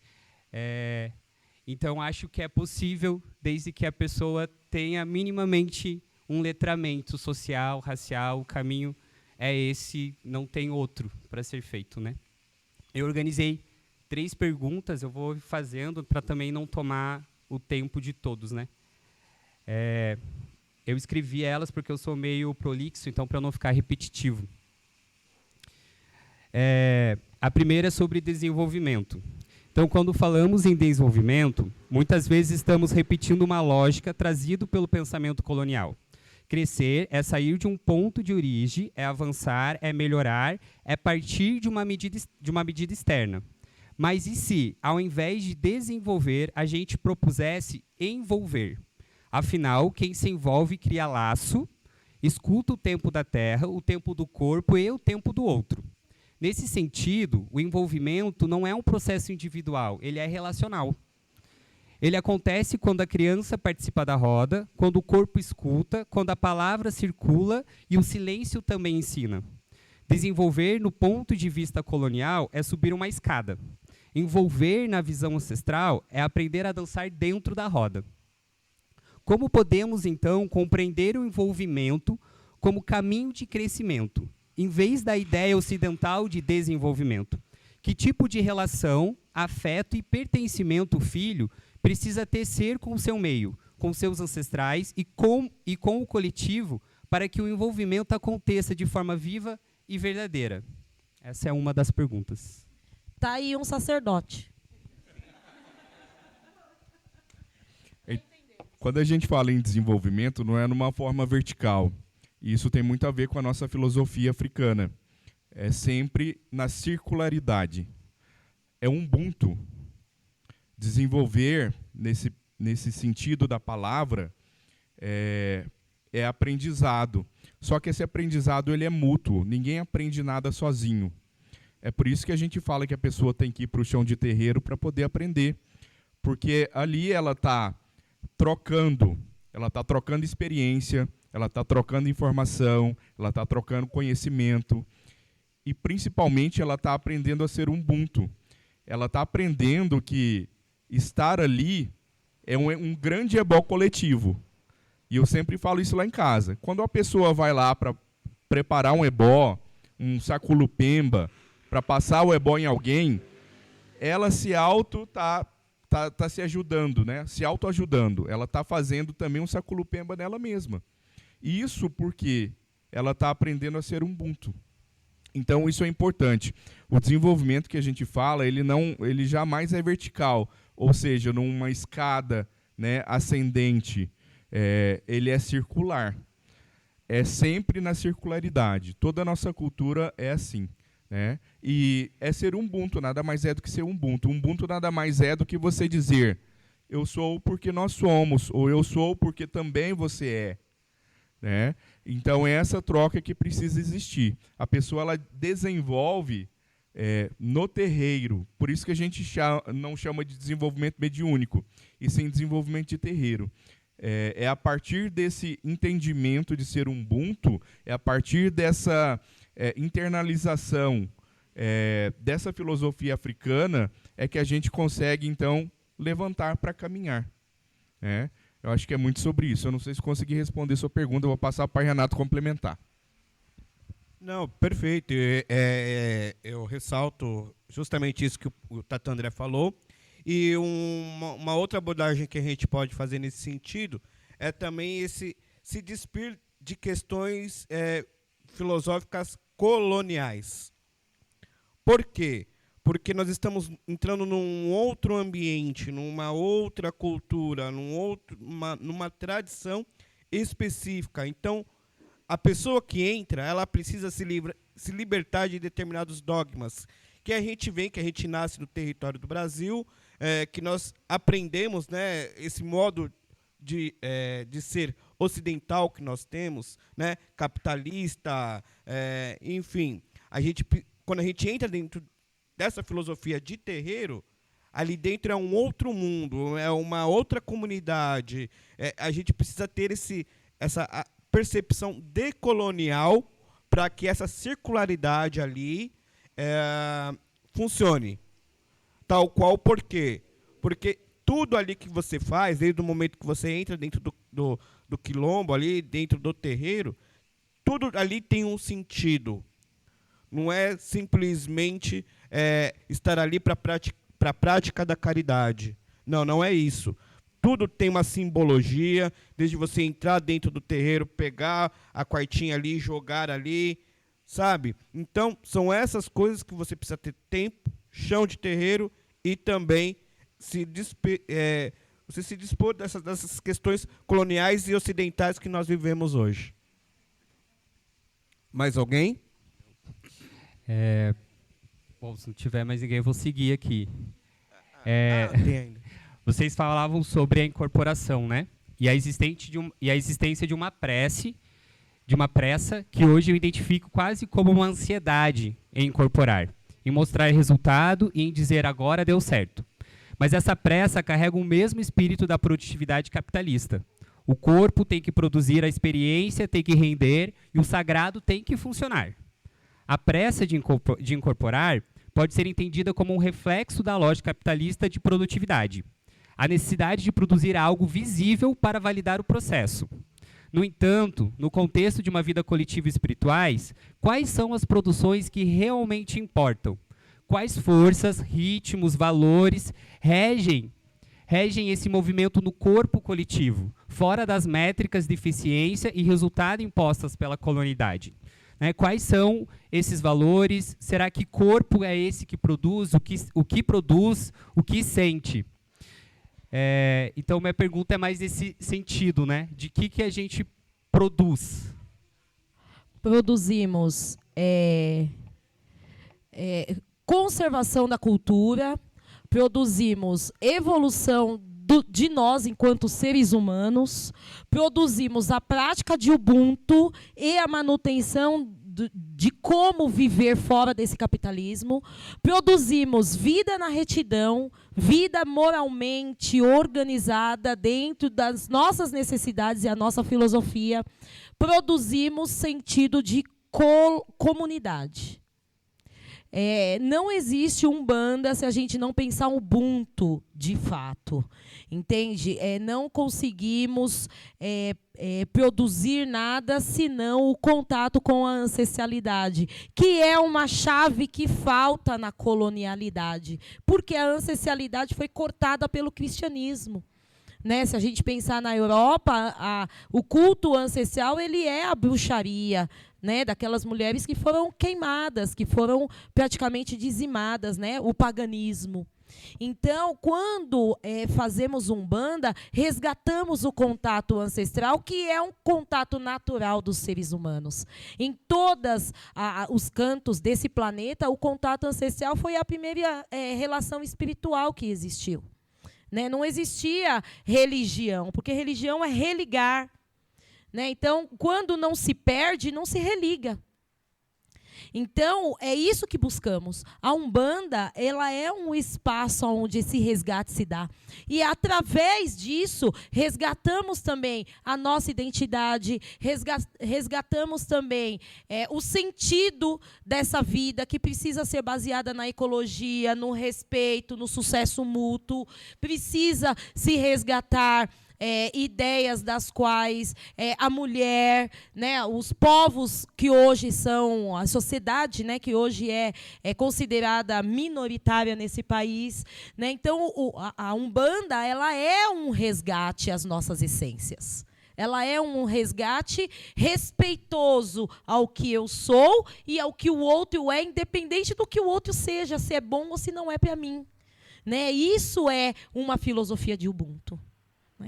Então, acho que é possível, desde que a pessoa tenha minimamente um letramento social, racial, o caminho é esse, não tem outro para ser feito, né? Eu organizei 3 perguntas, eu vou fazendo para também não tomar o tempo de todos, né? Eu escrevi elas porque eu sou meio prolixo, então para não ficar repetitivo. A primeira é sobre desenvolvimento. Então, quando falamos em desenvolvimento, muitas vezes estamos repetindo uma lógica trazida pelo pensamento colonial. Crescer é sair de um ponto de origem, é avançar, é melhorar, é partir de uma medida externa. Mas e se, ao invés de desenvolver, a gente propusesse envolver? Afinal, quem se envolve cria laço, escuta o tempo da terra, o tempo do corpo e o tempo do outro. Nesse sentido, o envolvimento não é um processo individual, ele é relacional. Ele acontece quando a criança participa da roda, quando o corpo escuta, quando a palavra circula e o silêncio também ensina. Desenvolver, no ponto de vista colonial, é subir uma escada. Envolver, na visão ancestral, é aprender a dançar dentro da roda. Como podemos, então, compreender o envolvimento como caminho de crescimento, em vez da ideia ocidental de desenvolvimento? Que tipo de relação, afeto e pertencimento o filho precisa tecer com o seu meio, com seus ancestrais e com o coletivo para que o envolvimento aconteça de forma viva e verdadeira? Essa é uma das perguntas. Tá aí um sacerdote. Quando a gente fala em desenvolvimento, não é numa forma vertical. E isso tem muito a ver com a nossa filosofia africana. É sempre na circularidade. É um Ubuntu. Desenvolver, nesse sentido da palavra, é aprendizado. Só que esse aprendizado ele é mútuo. Ninguém aprende nada sozinho. É por isso que a gente fala que a pessoa tem que ir para o chão de terreiro para poder aprender. Porque ali ela está trocando experiência, ela está trocando informação, ela está trocando conhecimento e, principalmente, ela está aprendendo a ser um Ubuntu. Ela está aprendendo que estar ali é um grande ebó coletivo. E eu sempre falo isso lá em casa. Quando a pessoa vai lá para preparar um ebó, um saculupemba, para passar o ebó em alguém, ela tá se ajudando, né? Se autoajudando. Ela está fazendo também um saculupemba nela mesma. E isso porque ela está aprendendo a ser um Ubuntu. Então, isso é importante. O desenvolvimento que a gente fala, ele jamais é vertical, ou seja, numa escada, né, ascendente. Ele é circular. É sempre na circularidade. Toda a nossa cultura é assim. Né? E é ser um Ubuntu, nada mais é do que ser um Ubuntu. Um Ubuntu nada mais é do que você dizer eu sou porque nós somos, ou eu sou porque também você é. Né? Então, é essa troca que precisa existir. A pessoa ela desenvolve no terreiro. Por isso que a gente não chama de desenvolvimento mediúnico, e sim desenvolvimento de terreiro. É a partir desse entendimento de ser um Ubuntu, é a partir dessa internalização dessa filosofia africana é que a gente consegue, então, levantar para caminhar. Né? Eu acho que é muito sobre isso. Eu não sei se consegui responder sua pergunta, eu vou passar para o Renato complementar. Não, perfeito. Eu ressalto justamente isso que o Tata André falou. E uma outra abordagem que a gente pode fazer nesse sentido é também se despir de questões filosóficas coloniais. Por quê? Porque nós estamos entrando num outro ambiente, numa outra cultura, numa tradição específica. Então, a pessoa que entra, ela precisa se libertar de determinados dogmas que a gente vem, que a gente nasce no território do Brasil, que nós aprendemos, né, esse modo de ser ocidental que nós temos, né, capitalista, enfim. Quando a gente entra dentro dessa filosofia de terreiro, ali dentro é um outro mundo, é uma outra comunidade. A gente precisa ter essa percepção decolonial para que essa circularidade ali funcione. Tal qual, por quê? Porque tudo ali que você faz, desde o momento que você entra dentro do quilombo, ali dentro do terreiro, tudo ali tem um sentido. Não é simplesmente estar ali para a prática da caridade. Não, não é isso. Tudo tem uma simbologia, desde você entrar dentro do terreiro, pegar a quartinha ali, jogar ali, sabe? Então, são essas coisas que você precisa ter tempo, chão de terreiro e também você se dispor dessas questões coloniais e ocidentais que nós vivemos hoje. Mais alguém? Bom, se não tiver mais ninguém, eu vou seguir aqui. Tem ainda. Vocês falavam sobre a incorporação, né? E a existência de uma prece, de uma pressa, que hoje eu identifico quase como uma ansiedade em incorporar, em mostrar resultado e em dizer agora deu certo. Mas essa pressa carrega o mesmo espírito da produtividade capitalista. O corpo tem que produzir a experiência, tem que render, e o sagrado tem que funcionar. A pressa de incorporar pode ser entendida como um reflexo da lógica capitalista de produtividade. A necessidade de produzir algo visível para validar o processo. No entanto, no contexto de uma vida coletiva e espirituais, quais são as produções que realmente importam? Quais forças, ritmos, valores regem esse movimento no corpo coletivo, fora das métricas de eficiência e resultado impostas pela colonialidade. Né? Quais são esses valores? Será que corpo é esse que produz, o que produz, o que sente? Então, minha pergunta é mais nesse sentido, né? De que a gente produz? Produzimos conservação da cultura, produzimos evolução de nós enquanto seres humanos, produzimos a prática de Ubuntu e a manutenção de como viver fora desse capitalismo, produzimos vida na retidão, vida moralmente organizada dentro das nossas necessidades e a nossa filosofia, produzimos sentido de comunidade. Não existe Umbanda se a gente não pensar Ubuntu de fato, entende? Não conseguimos produzir nada senão o contato com a ancestralidade, que é uma chave que falta na colonialidade, porque a ancestralidade foi cortada pelo cristianismo. Né? Se a gente pensar na Europa, o culto ancestral ele é a bruxaria, né? Daquelas mulheres que foram queimadas, que foram praticamente dizimadas, né? O paganismo. Então, quando fazemos Umbanda, resgatamos o contato ancestral, que é um contato natural dos seres humanos. Em todos os cantos desse planeta, o contato ancestral foi a primeira relação espiritual que existiu. Né? Não existia religião, porque religião é religar. Né? Então, quando não se perde, não se religa. Então, é isso que buscamos. A Umbanda, ela é um espaço onde esse resgate se dá. E, através disso, resgatamos também a nossa identidade, resgatamos também o sentido dessa vida, que precisa ser baseada na ecologia, no respeito, no sucesso mútuo. Precisa se resgatar ideias das quais a mulher, né, os povos que hoje são, a sociedade, né, que hoje é considerada minoritária nesse país. Né? Então, a Umbanda ela é um resgate às nossas essências. Ela é um resgate respeitoso ao que eu sou e ao que o outro é, independente do que o outro seja, se é bom ou se não é para mim. Né? Isso é uma filosofia de Ubuntu.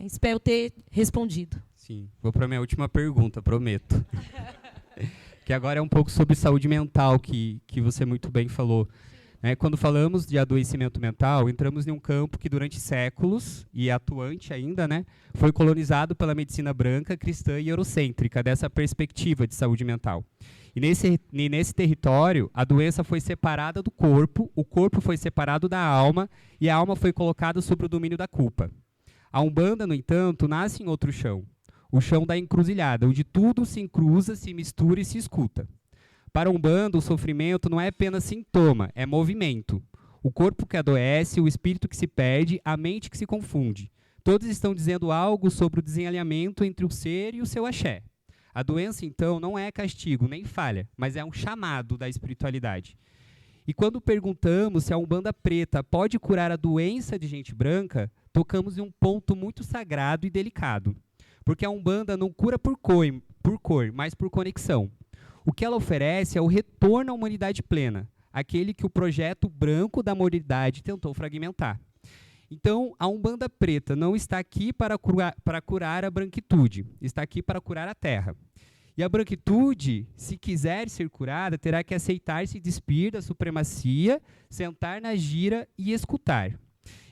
Espero ter respondido. Sim, vou para a minha última pergunta, prometo. Que agora é um pouco sobre saúde mental, que você muito bem falou. Quando falamos de adoecimento mental, entramos em um campo que durante séculos, e é atuante ainda, né, foi colonizado pela medicina branca, cristã e eurocêntrica, dessa perspectiva de saúde mental. E nesse território, a doença foi separada do corpo, o corpo foi separado da alma, e a alma foi colocada sob o domínio da culpa. A Umbanda, no entanto, nasce em outro chão, o chão da encruzilhada, onde tudo se encruza, se mistura e se escuta. Para a Umbanda, o sofrimento não é apenas sintoma, é movimento. O corpo que adoece, o espírito que se perde, a mente que se confunde. Todos estão dizendo algo sobre o desalinhamento entre o ser e o seu axé. A doença, então, não é castigo, nem falha, mas é um chamado da espiritualidade. E quando perguntamos se a Umbanda preta pode curar a doença de gente branca, tocamos em um ponto muito sagrado e delicado. Porque a Umbanda não cura por cor, mas por conexão. O que ela oferece é o retorno à humanidade plena, aquele que o projeto branco da modernidade tentou fragmentar. Então, a Umbanda preta não está aqui para curar a branquitude, está aqui para curar a terra. E a branquitude, se quiser ser curada, terá que aceitar se despir da supremacia, sentar na gira e escutar.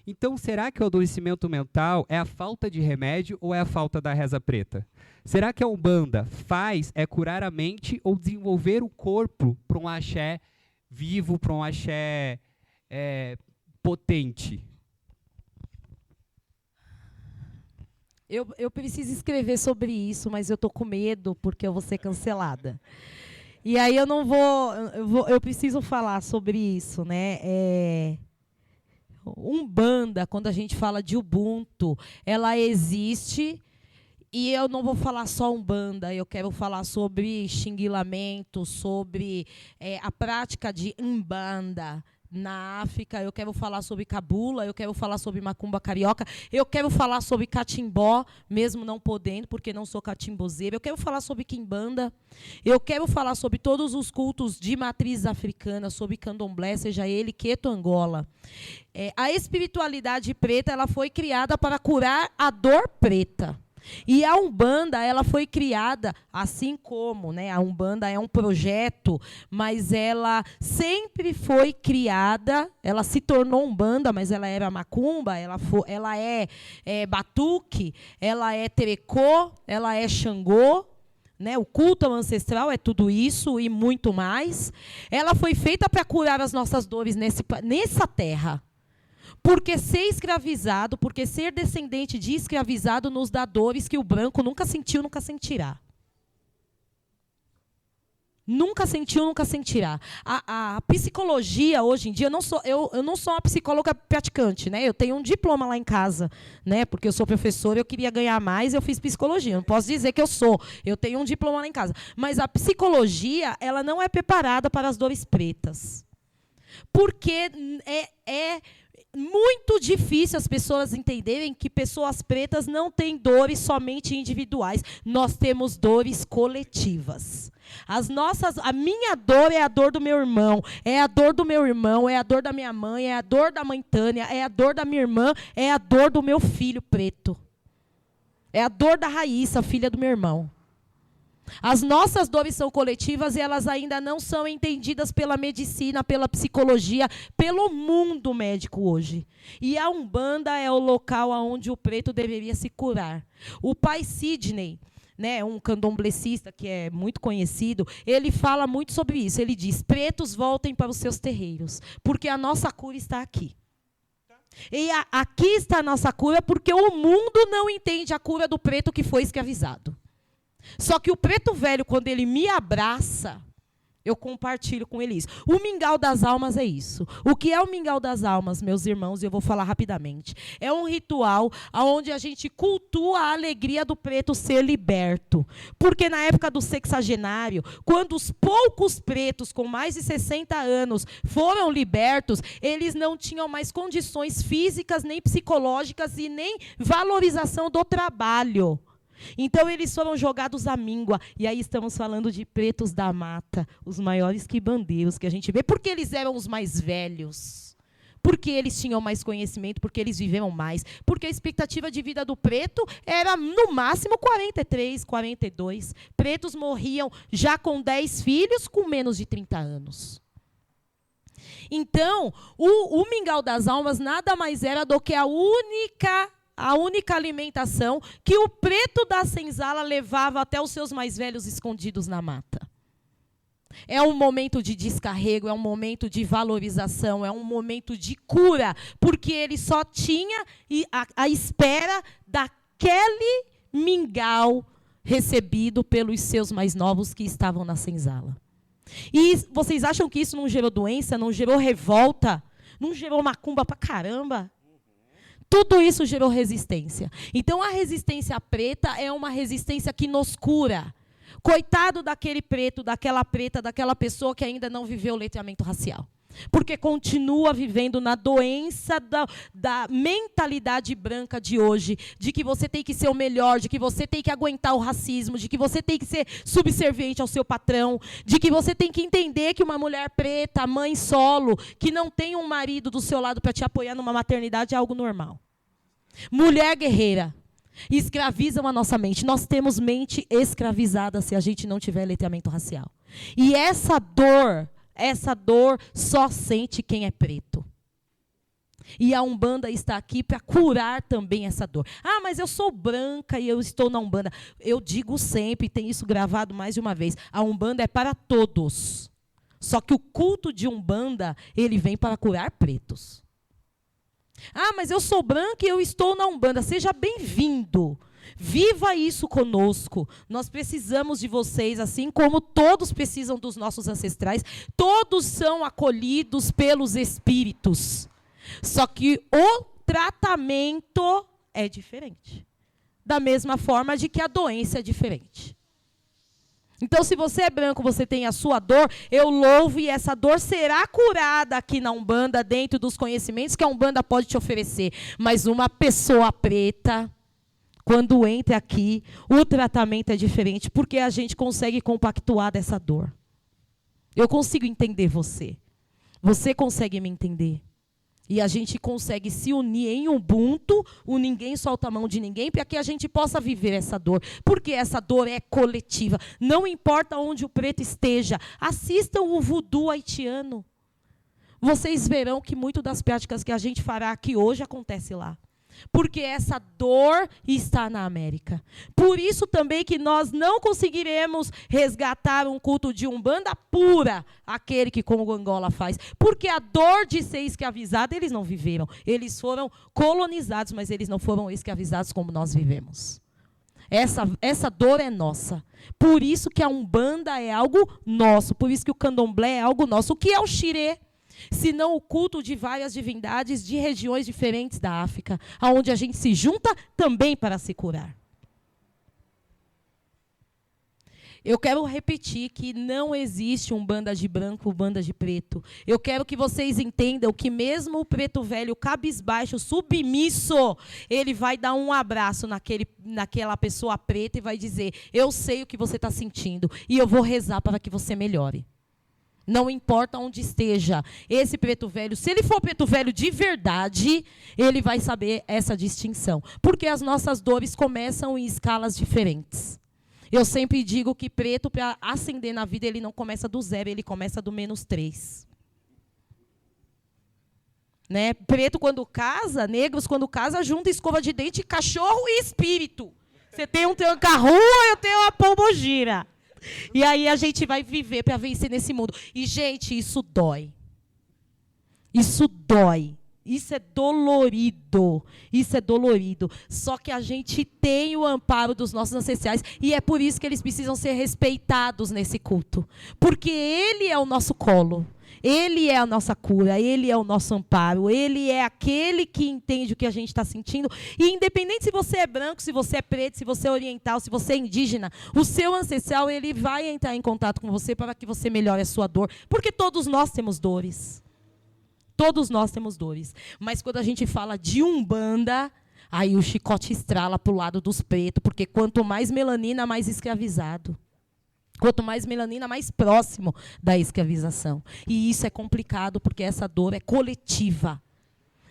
Então, será que o adoecimento mental é a falta de remédio ou é a falta da reza preta? Será que a Umbanda curar a mente ou desenvolver o corpo para um axé vivo, para um axé potente? Eu preciso escrever sobre isso, mas eu estou com medo porque eu vou ser cancelada. E aí eu não vou... Eu preciso falar sobre isso, né? Umbanda, quando a gente fala de Ubuntu, ela existe, e eu não vou falar só Umbanda, eu quero falar sobre xinguilamento, sobre a prática de Umbanda, na África, eu quero falar sobre cabula, eu quero falar sobre macumba carioca, eu quero falar sobre catimbó, mesmo não podendo, porque não sou catimbozeira, eu quero falar sobre quimbanda, eu quero falar sobre todos os cultos de matriz africana, sobre candomblé, seja ele Queto Angola. A espiritualidade preta, ela foi criada para curar a dor preta. E a Umbanda, ela foi criada, assim como, né, a Umbanda é um projeto, mas ela sempre foi criada, ela se tornou Umbanda, mas ela era macumba, ela é batuque, ela é terecô, ela é Xangô, né, o culto ao ancestral é tudo isso e muito mais. Ela foi feita para curar as nossas dores nessa terra. Porque ser escravizado, porque ser descendente de escravizado nos dá dores que o branco nunca sentiu, nunca sentirá. Nunca sentiu, nunca sentirá. A psicologia, hoje em dia, eu não sou uma psicóloga praticante, né? Eu tenho um diploma lá em casa, né? Porque eu sou professora, eu queria ganhar mais, eu fiz psicologia. Não posso dizer que eu sou. Eu tenho um diploma lá em casa. Mas a psicologia, ela não é preparada para as dores pretas. Porque é muito difícil as pessoas entenderem que pessoas pretas não têm dores somente individuais. Nós temos dores coletivas. A minha dor é a dor do meu irmão, é a dor do meu irmão, é a dor da minha mãe, é a dor da mãe Tânia, é a dor da minha irmã, é a dor do meu filho preto. É a dor da Raíssa, filha do meu irmão. As nossas dores são coletivas e elas ainda não são entendidas pela medicina, pela psicologia, pelo mundo médico hoje. E a Umbanda é o local onde o preto deveria se curar. O pai Sidney, né, um candomblecista que é muito conhecido, ele fala muito sobre isso. Ele diz: pretos, voltem para os seus terreiros, porque a nossa cura está aqui. E aqui está a nossa cura porque o mundo não entende a cura do preto que foi escravizado. Só que o preto velho, quando ele me abraça, eu compartilho com ele isso. O mingau das almas é isso. O que é o mingau das almas, meus irmãos? Eu vou falar rapidamente. É um ritual onde a gente cultua a alegria do preto ser liberto. Porque na época do sexagenário, quando os poucos pretos com mais de 60 anos foram libertos, eles não tinham mais condições físicas, nem psicológicas e nem valorização do trabalho. Então, eles foram jogados à míngua. E aí estamos falando de pretos da mata, os maiores quibandeiros que a gente vê. Porque eles eram os mais velhos. Porque eles tinham mais conhecimento, porque eles viveram mais. Porque a expectativa de vida do preto era, no máximo, 43, 42. Pretos morriam já com 10 filhos, com menos de 30 anos. Então, o mingau das almas nada mais era do que a única alimentação que o preto da senzala levava até os seus mais velhos escondidos na mata. É um momento de descarrego, é um momento de valorização, é um momento de cura, porque ele só tinha a espera daquele mingau recebido pelos seus mais novos que estavam na senzala. E vocês acham que isso não gerou doença, não gerou revolta, não gerou macumba pra caramba? Tudo isso gerou resistência. Então, a resistência preta é uma resistência que nos cura. Coitado daquele preto, daquela preta, daquela pessoa que ainda não viveu o letramento racial. Porque continua vivendo na doença da mentalidade branca de hoje, de que você tem que ser o melhor, de que você tem que aguentar o racismo, de que você tem que ser subserviente ao seu patrão, de que você tem que entender que uma mulher preta, mãe solo, que não tem um marido do seu lado para te apoiar numa maternidade é algo normal. Mulher guerreira. Escravizam a nossa mente. Nós temos mente escravizada se a gente não tiver letramento racial. E essa dor só sente quem é preto. E a Umbanda está aqui para curar também essa dor. Ah, mas eu sou branca e eu estou na Umbanda. Eu digo sempre, tem isso gravado mais de uma vez, a Umbanda é para todos. Só que o culto de Umbanda, ele vem para curar pretos. Ah, mas eu sou branca e eu estou na Umbanda. Seja bem-vindo. Viva isso conosco. Nós precisamos de vocês, assim como todos precisam dos nossos ancestrais. Todos são acolhidos pelos espíritos. Só que o tratamento é diferente. Da mesma forma de que a doença é diferente. Então, se você é branco, você tem a sua dor, eu louvo e essa dor será curada aqui na Umbanda, dentro dos conhecimentos que a Umbanda pode te oferecer. Mas uma pessoa preta, quando entra aqui, o tratamento é diferente, porque a gente consegue compactuar dessa dor. Eu consigo entender você. Você consegue me entender. E a gente consegue se unir em Ubuntu, o ninguém solta a mão de ninguém, para que a gente possa viver essa dor. Porque essa dor é coletiva. Não importa onde o preto esteja, assistam o voodoo haitiano. Vocês verão que muitas das práticas que a gente fará aqui hoje acontece lá. Porque essa dor está na América. Por isso também que nós não conseguiremos resgatar um culto de Umbanda pura, aquele que Congo Angola faz. Porque a dor de ser escravizado, eles não viveram. Eles foram colonizados, mas eles não foram escravizados como nós vivemos. Essa dor é nossa. Por isso que a Umbanda é algo nosso. Por isso que o Candomblé é algo nosso. O que é o Xirê? Senão o culto de várias divindades de regiões diferentes da África, onde a gente se junta também para se curar. Eu quero repetir que não existe Umbanda de branco, Umbanda de preto. Eu quero que vocês entendam que mesmo o preto velho, cabisbaixo, submisso, ele vai dar um abraço naquela pessoa preta e vai dizer: eu sei o que você está sentindo e eu vou rezar para que você melhore. Não importa onde esteja esse preto velho, se ele for preto velho de verdade, ele vai saber essa distinção. Porque as nossas dores começam em escalas diferentes. Eu sempre digo que preto, para ascender na vida, ele não começa do 0, ele começa do -3. Né? Preto, quando casa, negros, quando casa, junta escova de dente, cachorro e espírito. Você tem um tranca-rua, eu tenho uma pombogira. E aí a gente vai viver para vencer nesse mundo. E, gente, isso dói. Isso dói. Isso é dolorido. Isso é dolorido. Só que a gente tem o amparo dos nossos ancestrais. E é por isso que eles precisam ser respeitados nesse culto. Porque ele é o nosso colo. Ele é a nossa cura, ele é o nosso amparo, ele é aquele que entende o que a gente está sentindo. E independente se você é branco, se você é preto, se você é oriental, se você é indígena, o seu ancestral, ele vai entrar em contato com você para que você melhore a sua dor. Porque todos nós temos dores. Todos nós temos dores. Mas quando a gente fala de Umbanda, aí o chicote estrala para o lado dos pretos, porque quanto mais melanina, mais escravizado. Quanto mais melanina, mais próximo da escravização. E isso é complicado, porque essa dor é coletiva.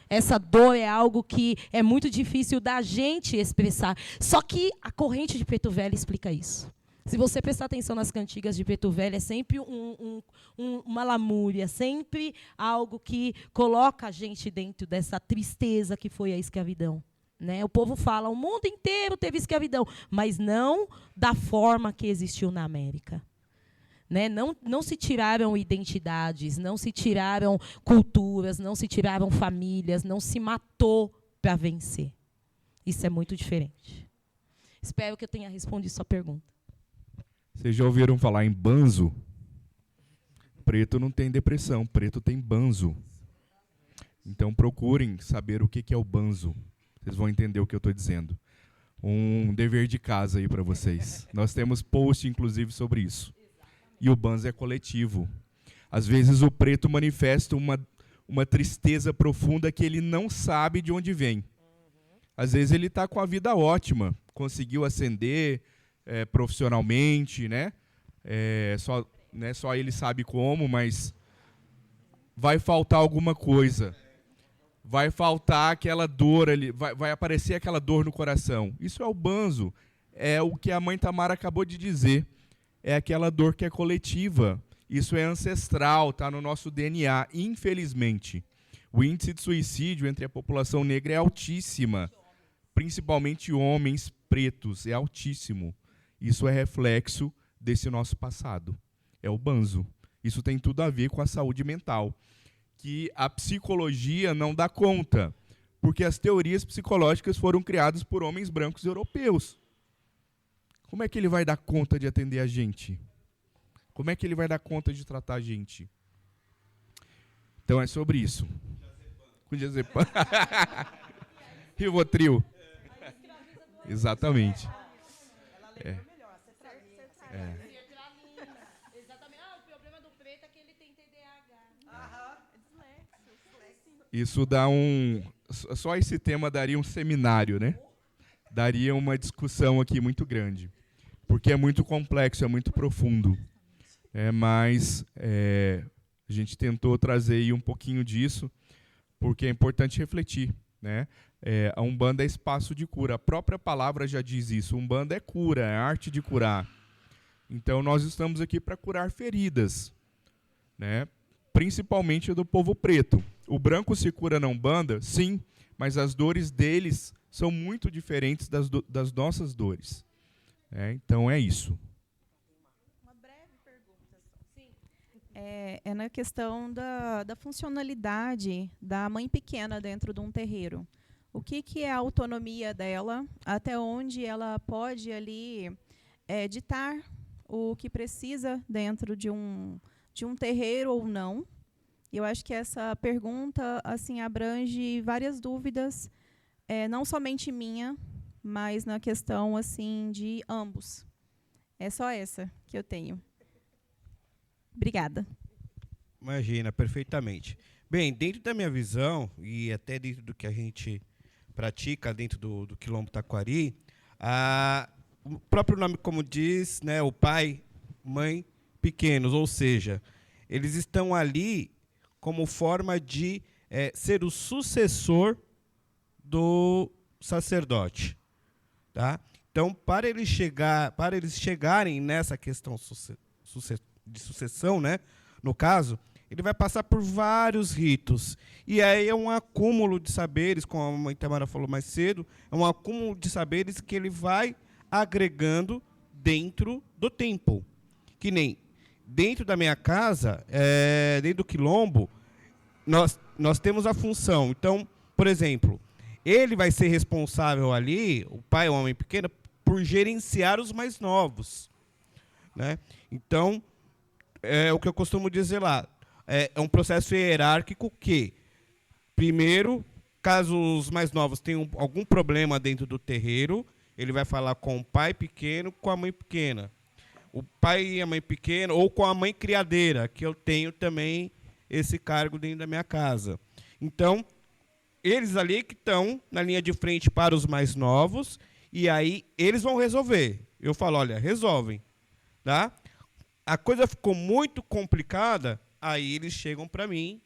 Essa dor é algo que é muito difícil da gente expressar. Só que a corrente de preto velho explica isso. Se você prestar atenção nas cantigas de preto velho, é sempre uma lamúria, sempre algo que coloca a gente dentro dessa tristeza que foi a escravidão. Né? O povo fala, o mundo inteiro teve escravidão, mas não da forma que existiu na América. Né? Não se tiraram identidades, não se tiraram culturas, não se tiraram famílias, não se matou para vencer. Isso é muito diferente. Espero que eu tenha respondido sua pergunta. Vocês já ouviram falar em banzo? Preto não tem depressão, preto tem banzo. Então procurem saber o que é o banzo. Vocês vão entender o que eu estou dizendo. Um dever de casa aí para vocês. Nós temos post, inclusive, sobre isso. E o banzo é coletivo. Às vezes o preto manifesta uma tristeza profunda que ele não sabe de onde vem. Às vezes ele está com a vida ótima, conseguiu ascender profissionalmente, né? Só ele sabe como, mas vai faltar alguma coisa. Vai faltar aquela dor ali, vai aparecer aquela dor no coração. Isso é o banzo, é o que a mãe Tamara acabou de dizer. É aquela dor que é coletiva. Isso é ancestral, está no nosso DNA, infelizmente. O índice de suicídio entre a população negra é altíssima, principalmente homens pretos, é altíssimo. Isso é reflexo desse nosso passado. É o banzo. Isso tem tudo a ver com a saúde mental, que a psicologia não dá conta, porque as teorias psicológicas foram criadas por homens brancos europeus. Como é que ele vai dar conta de atender a gente? Como é que ele vai dar conta de tratar a gente? Então é sobre isso. Com diazepam. Rivotril. Exatamente. Isso dá só esse tema daria um seminário, né? Daria uma discussão aqui muito grande, porque é muito complexo, é muito profundo. Mas a gente tentou trazer aí um pouquinho disso, porque é importante refletir, né? A Umbanda é espaço de cura. A própria palavra já diz isso. Umbanda é cura, é arte de curar. Então, nós estamos aqui para curar feridas, né? Principalmente do povo preto. O branco se cura na Umbanda? Sim, mas as dores deles são muito diferentes das nossas dores. Então, é isso. Uma breve pergunta. Sim. É na questão da funcionalidade da mãe pequena dentro de um terreiro. O que é a autonomia dela, até onde ela pode ali ditar o que precisa dentro de um terreiro ou não. Eu acho que essa pergunta assim abrange várias dúvidas, não somente minha, mas na questão assim de ambos. É só essa que eu tenho. Obrigada. Imagina, perfeitamente. Bem, dentro da minha visão, e até dentro do que a gente pratica dentro do Quilombo Taquari, o próprio nome, como diz, né, o pai, mãe, pequenos, ou seja, eles estão ali como forma de ser o sucessor do sacerdote, tá? Então, para eles chegarem nessa questão de sucessão, né, no caso, ele vai passar por vários ritos. E aí é um acúmulo de saberes, como a mãe Tamara falou mais cedo, é um acúmulo de saberes que ele vai agregando dentro do templo. Que nem dentro da minha casa, dentro do Quilombo, nós temos a função. Então, por exemplo, ele vai ser responsável ali, o pai ou a mãe pequena, por gerenciar os mais novos, né? Então, o que eu costumo dizer lá, é um processo hierárquico que, primeiro, caso os mais novos tenham algum problema dentro do terreiro, ele vai falar com o pai pequeno, com a mãe pequena. O pai e a mãe pequena, ou com a mãe criadeira, que eu tenho também esse cargo dentro da minha casa. Então, eles ali que estão na linha de frente para os mais novos, e aí eles vão resolver. Eu falo, olha, resolvem. Tá? A coisa ficou muito complicada, aí eles chegam para mim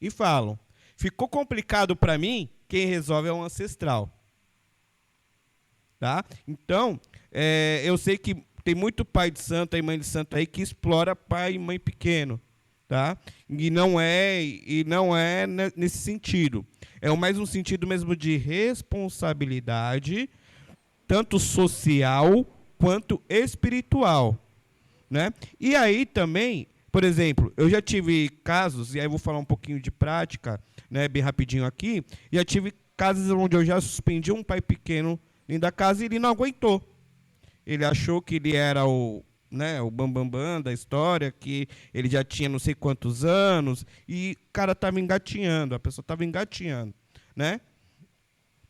e falam. Ficou complicado para mim, quem resolve é o ancestral. Tá? Então, eu sei que tem muito pai de santo e mãe de santo aí que explora pai e mãe pequeno. Tá? E não é nesse sentido. É mais um sentido mesmo de responsabilidade, tanto social quanto espiritual. Né? E aí também, por exemplo, eu já tive casos, e aí eu vou falar um pouquinho de prática, né, bem rapidinho aqui, já tive casos onde eu já suspendi um pai pequeno dentro da casa e ele não aguentou. Ele achou que ele era o bambambam da história, que ele já tinha não sei quantos anos, e o cara estava engatinhando, a pessoa estava engatinhando, né?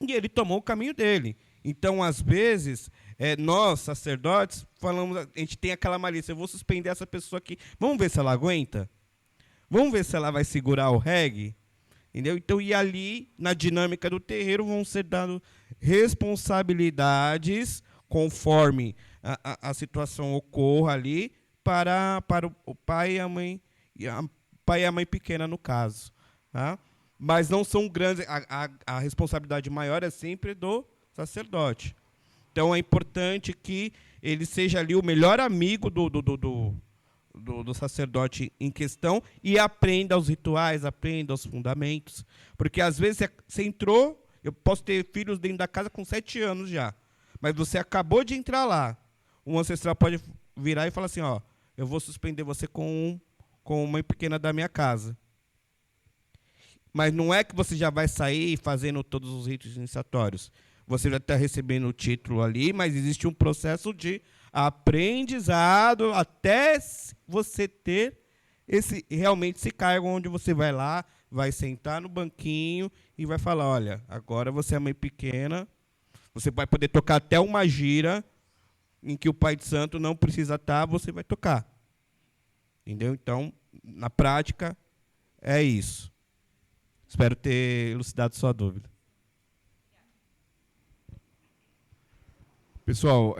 E ele tomou o caminho dele. Então, às vezes, nós, sacerdotes, falamos, a gente tem aquela malícia, eu vou suspender essa pessoa aqui, vamos ver se ela aguenta? Vamos ver se ela vai segurar o reggae? Entendeu? Então, e ali, na dinâmica do terreiro, vão ser dadas responsabilidades conforme a situação ocorra ali para o pai e a mãe, pai e a mãe pequena, no caso. Tá? Mas não são grandes, a responsabilidade maior é sempre do sacerdote. Então é importante que ele seja ali o melhor amigo do sacerdote em questão e aprenda os rituais, aprenda os fundamentos. Porque às vezes você entrou, eu posso ter filhos dentro da casa com 7 anos já, mas você acabou de entrar lá. Um ancestral pode virar e falar assim, ó, eu vou suspender você com mãe pequena da minha casa. Mas não é que você já vai sair fazendo todos os ritos iniciatórios. Você já está recebendo o título ali, mas existe um processo de aprendizado até você ter realmente esse cargo onde você vai lá, vai sentar no banquinho e vai falar, olha, agora você é mãe pequena, você vai poder tocar até uma gira em que o pai de santo não precisa estar, você vai tocar. Entendeu? Então, na prática, é isso. Espero ter elucidado sua dúvida. Pessoal,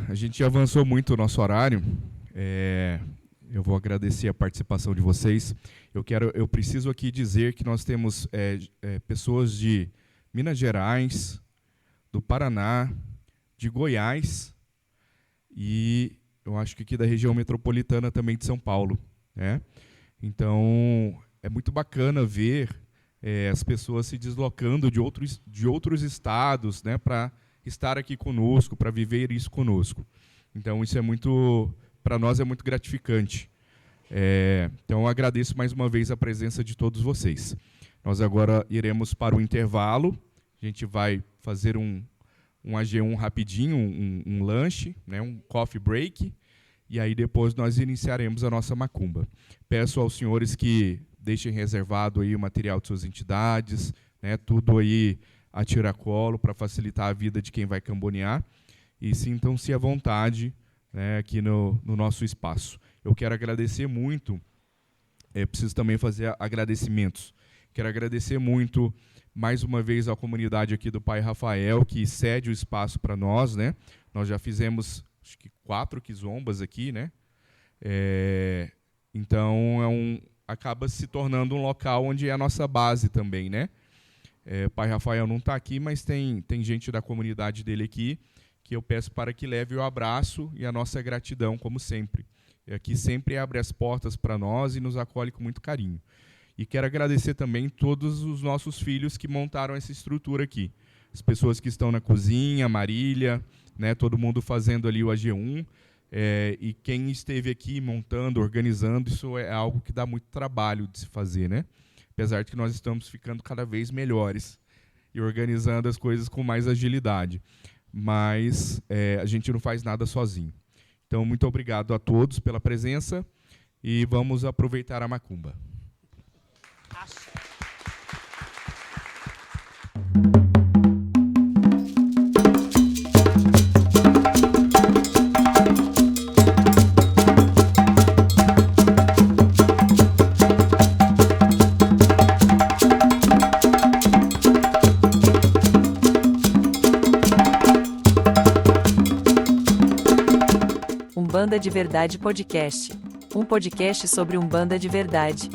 a gente avançou muito o nosso horário. Eu vou agradecer a participação de vocês. Eu preciso aqui dizer que nós temos pessoas de Minas Gerais, do Paraná, de Goiás e eu acho que aqui da região metropolitana também de São Paulo, né? Então, é muito bacana ver as pessoas se deslocando de outros estados, né, para estar aqui conosco, para viver isso conosco. Então, isso para nós é muito gratificante. Então, eu agradeço mais uma vez a presença de todos vocês. Nós agora iremos para o intervalo. A gente vai fazer um AG1 rapidinho, um lanche, né, um coffee break, e aí depois nós iniciaremos a nossa macumba. Peço aos senhores que deixem reservado aí o material de suas entidades, né, tudo aí a tiracolo para facilitar a vida de quem vai cambonear, e sintam-se à vontade, né, aqui no nosso espaço. Eu quero agradecer muito, preciso também fazer agradecimentos. Quero agradecer muito, mais uma vez, à comunidade aqui do Pai Rafael, que cede o espaço para nós, né? Nós já fizemos, acho que 4 quizombas aqui, né? Então, acaba se tornando um local onde é a nossa base também, né? Pai Rafael não está aqui, mas tem gente da comunidade dele aqui, que eu peço para que leve o abraço e a nossa gratidão, como sempre. Aqui sempre abre as portas para nós e nos acolhe com muito carinho. E quero agradecer também todos os nossos filhos que montaram essa estrutura aqui. As pessoas que estão na cozinha, Marília, né, todo mundo fazendo ali o AG1. E quem esteve aqui montando, organizando, isso é algo que dá muito trabalho de se fazer, né? Apesar de que nós estamos ficando cada vez melhores e organizando as coisas com mais agilidade. Mas a gente não faz nada sozinho. Então, muito obrigado a todos pela presença e vamos aproveitar a macumba. Umbanda de Verdade Podcast. Um podcast sobre Umbanda de verdade.